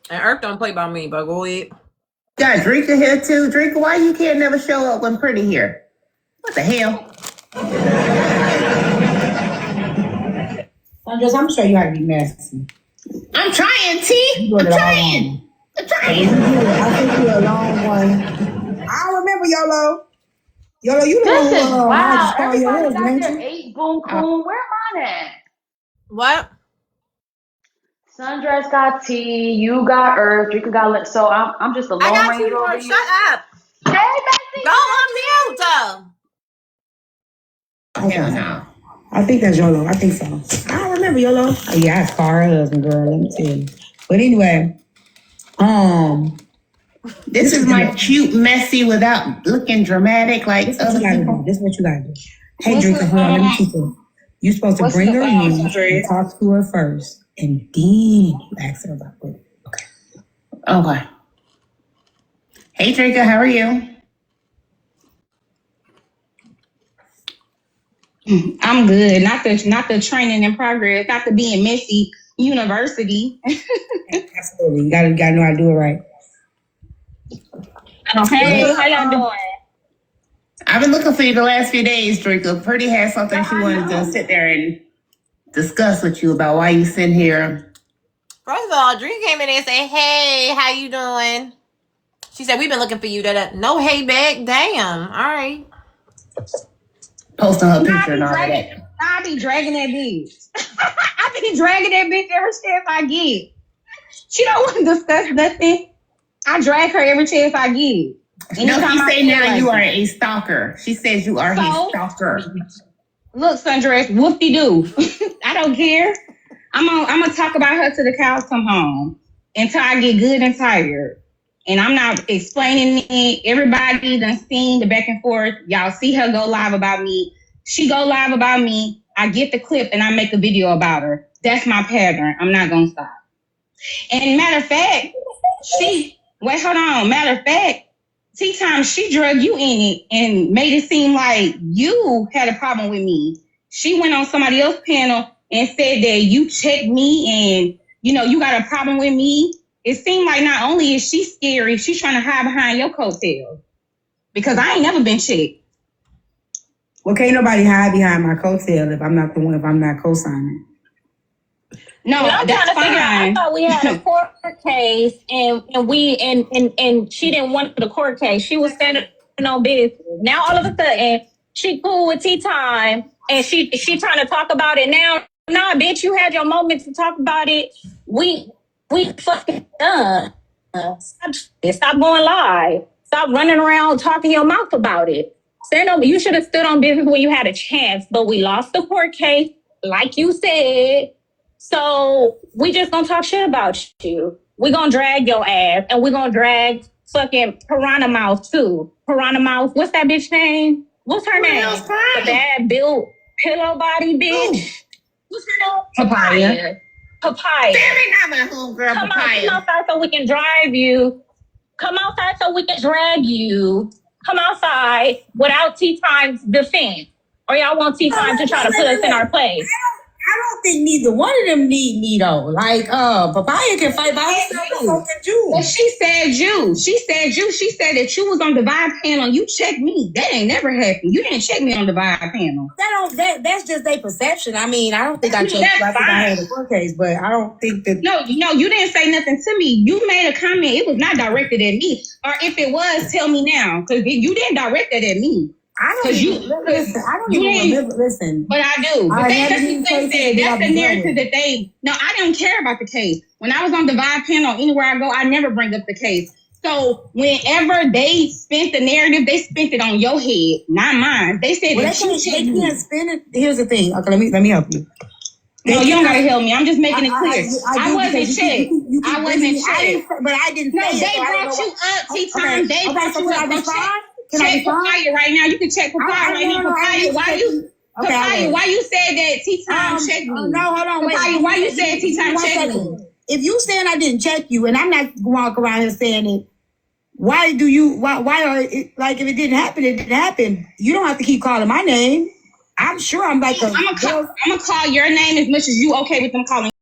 Earth don't play by me, but go ahead. Got Drika here too. Drika, why you can't never show up when Pretty here? What the hell? I'm gonna show you how to be messy. I'm trying, T. I'm trying. I think you're a long one. I don't remember YOLO. YOLO, you the one This is wow. Everybody your got husband, their 8 boom coon. Where am I at? What? Sundress got T, you got Earth, Drika got Lit. So I'm just a lone ranger over here. Shut up. Hey, Bessie. Go on mute. Okay. Hell no. I think that's YOLO. I think so. I don't remember YOLO. Oh, yeah, I scar her husband, girl. Let me tell you. But anyway, this is my cute, messy, without looking dramatic like other people. This is what you gotta do. Hey, Drinker, hold on. Let me keep it. You're supposed to bring her in and talk to her first, and then you ask her about it. Okay. Hey, Drinker, how are you? I'm good. Not the training in progress. Not the being Messy University. Absolutely. You gotta know how to do it right. Hey, how y'all doing? I've been looking for you the last few days, Drinker. Pretty had something she wanted to sit there and discuss with you about why you sit here. First of all, Dree came in and said, "Hey, how you doing?" She said, "We've been looking for you." No hey back. Damn. All right. Posting her picture and all that. I be dragging that bitch. I be dragging that bitch every chance I get. She don't want to discuss nothing. I drag her every chance I get. No, she say now you are a stalker. She says you are a stalker. Look, Sundress, whoop-de-doo. I don't care. I'm gonna talk about her till the cows come home until I get good and tired. And I'm not explaining it. Everybody done seen the back and forth. Y'all see her go live about me. She go live about me. I get the clip and I make a video about her. That's my pattern. I'm not gonna stop. And matter of fact, Matter of fact, Tea Tyme, she drug you in it and made it seem like you had a problem with me. She went on somebody else's panel and said that you checked me and, you got a problem with me. It seemed like not only is she scary, she's trying to hide behind your coattails. Because I ain't never been checked. Well, can't nobody hide behind my coattail if I'm not co-signing. No, I'm trying to figure out. I thought we had a court case, and she didn't want the court case. She was standing on business. Now all of a sudden, she cool with Tea Tyme, and she trying to talk about it now. Nah, bitch, you had your moment to talk about it. We fucking done. Stop going live. Stop running around talking your mouth about it. You should have stood on business when you had a chance, but we lost the court case, like you said. So we just gonna talk shit about you. We gonna drag your ass, and we gonna drag fucking Piranha Mouth too. Piranha Mouth, what's that bitch name? What's her name? The bad built pillow body bitch. Ooh. What's her name? Papaya. Damn it, not my homegirl, Papaya. Come outside so we can drive you. Come outside so we can drag you. Come outside without Tea Tyme's defense. Or y'all want Tea Tyme to try to put us in our place. I don't think neither one of them need me though. Like, Papaya can fight by herself. But she said you. She said that you was on the Vibe panel. You checked me. That ain't never happened. You didn't check me on the Vibe panel. That's just their perception. I mean, I don't think I checked you. I think I had a court case, but I don't think that. No, you didn't say nothing to me. You made a comment. It was not directed at me. Or if it was, tell me now, because you didn't direct it at me. I don't even remember. Listen. But I do. But that's the narrative that they... No, I don't care about the case. When I was on the Vibe panel, anywhere I go, I never bring up the case. So whenever they spent the narrative, they spent it on your head, not mine. They said that they can't spin it. Here's the thing. Okay, let me help you. No, you don't gotta help me. I'm just making it clear. I wasn't checked. I wasn't checked. But I didn't say it. No, they brought you up, Tea Tyme. They brought you up. Check Papaya right now. You can check Papaya right now. Papaya, why you said that Tea Tyme checked me? No, hold on, wait. Papaya, why you said Tea Tyme checked me? If you saying I didn't check you, and I'm not walk around here saying it, why are it, like, if it didn't happen, it didn't happen. You don't have to keep calling my name. I'm sure I'm like I'm gonna call your name as much as you okay with them calling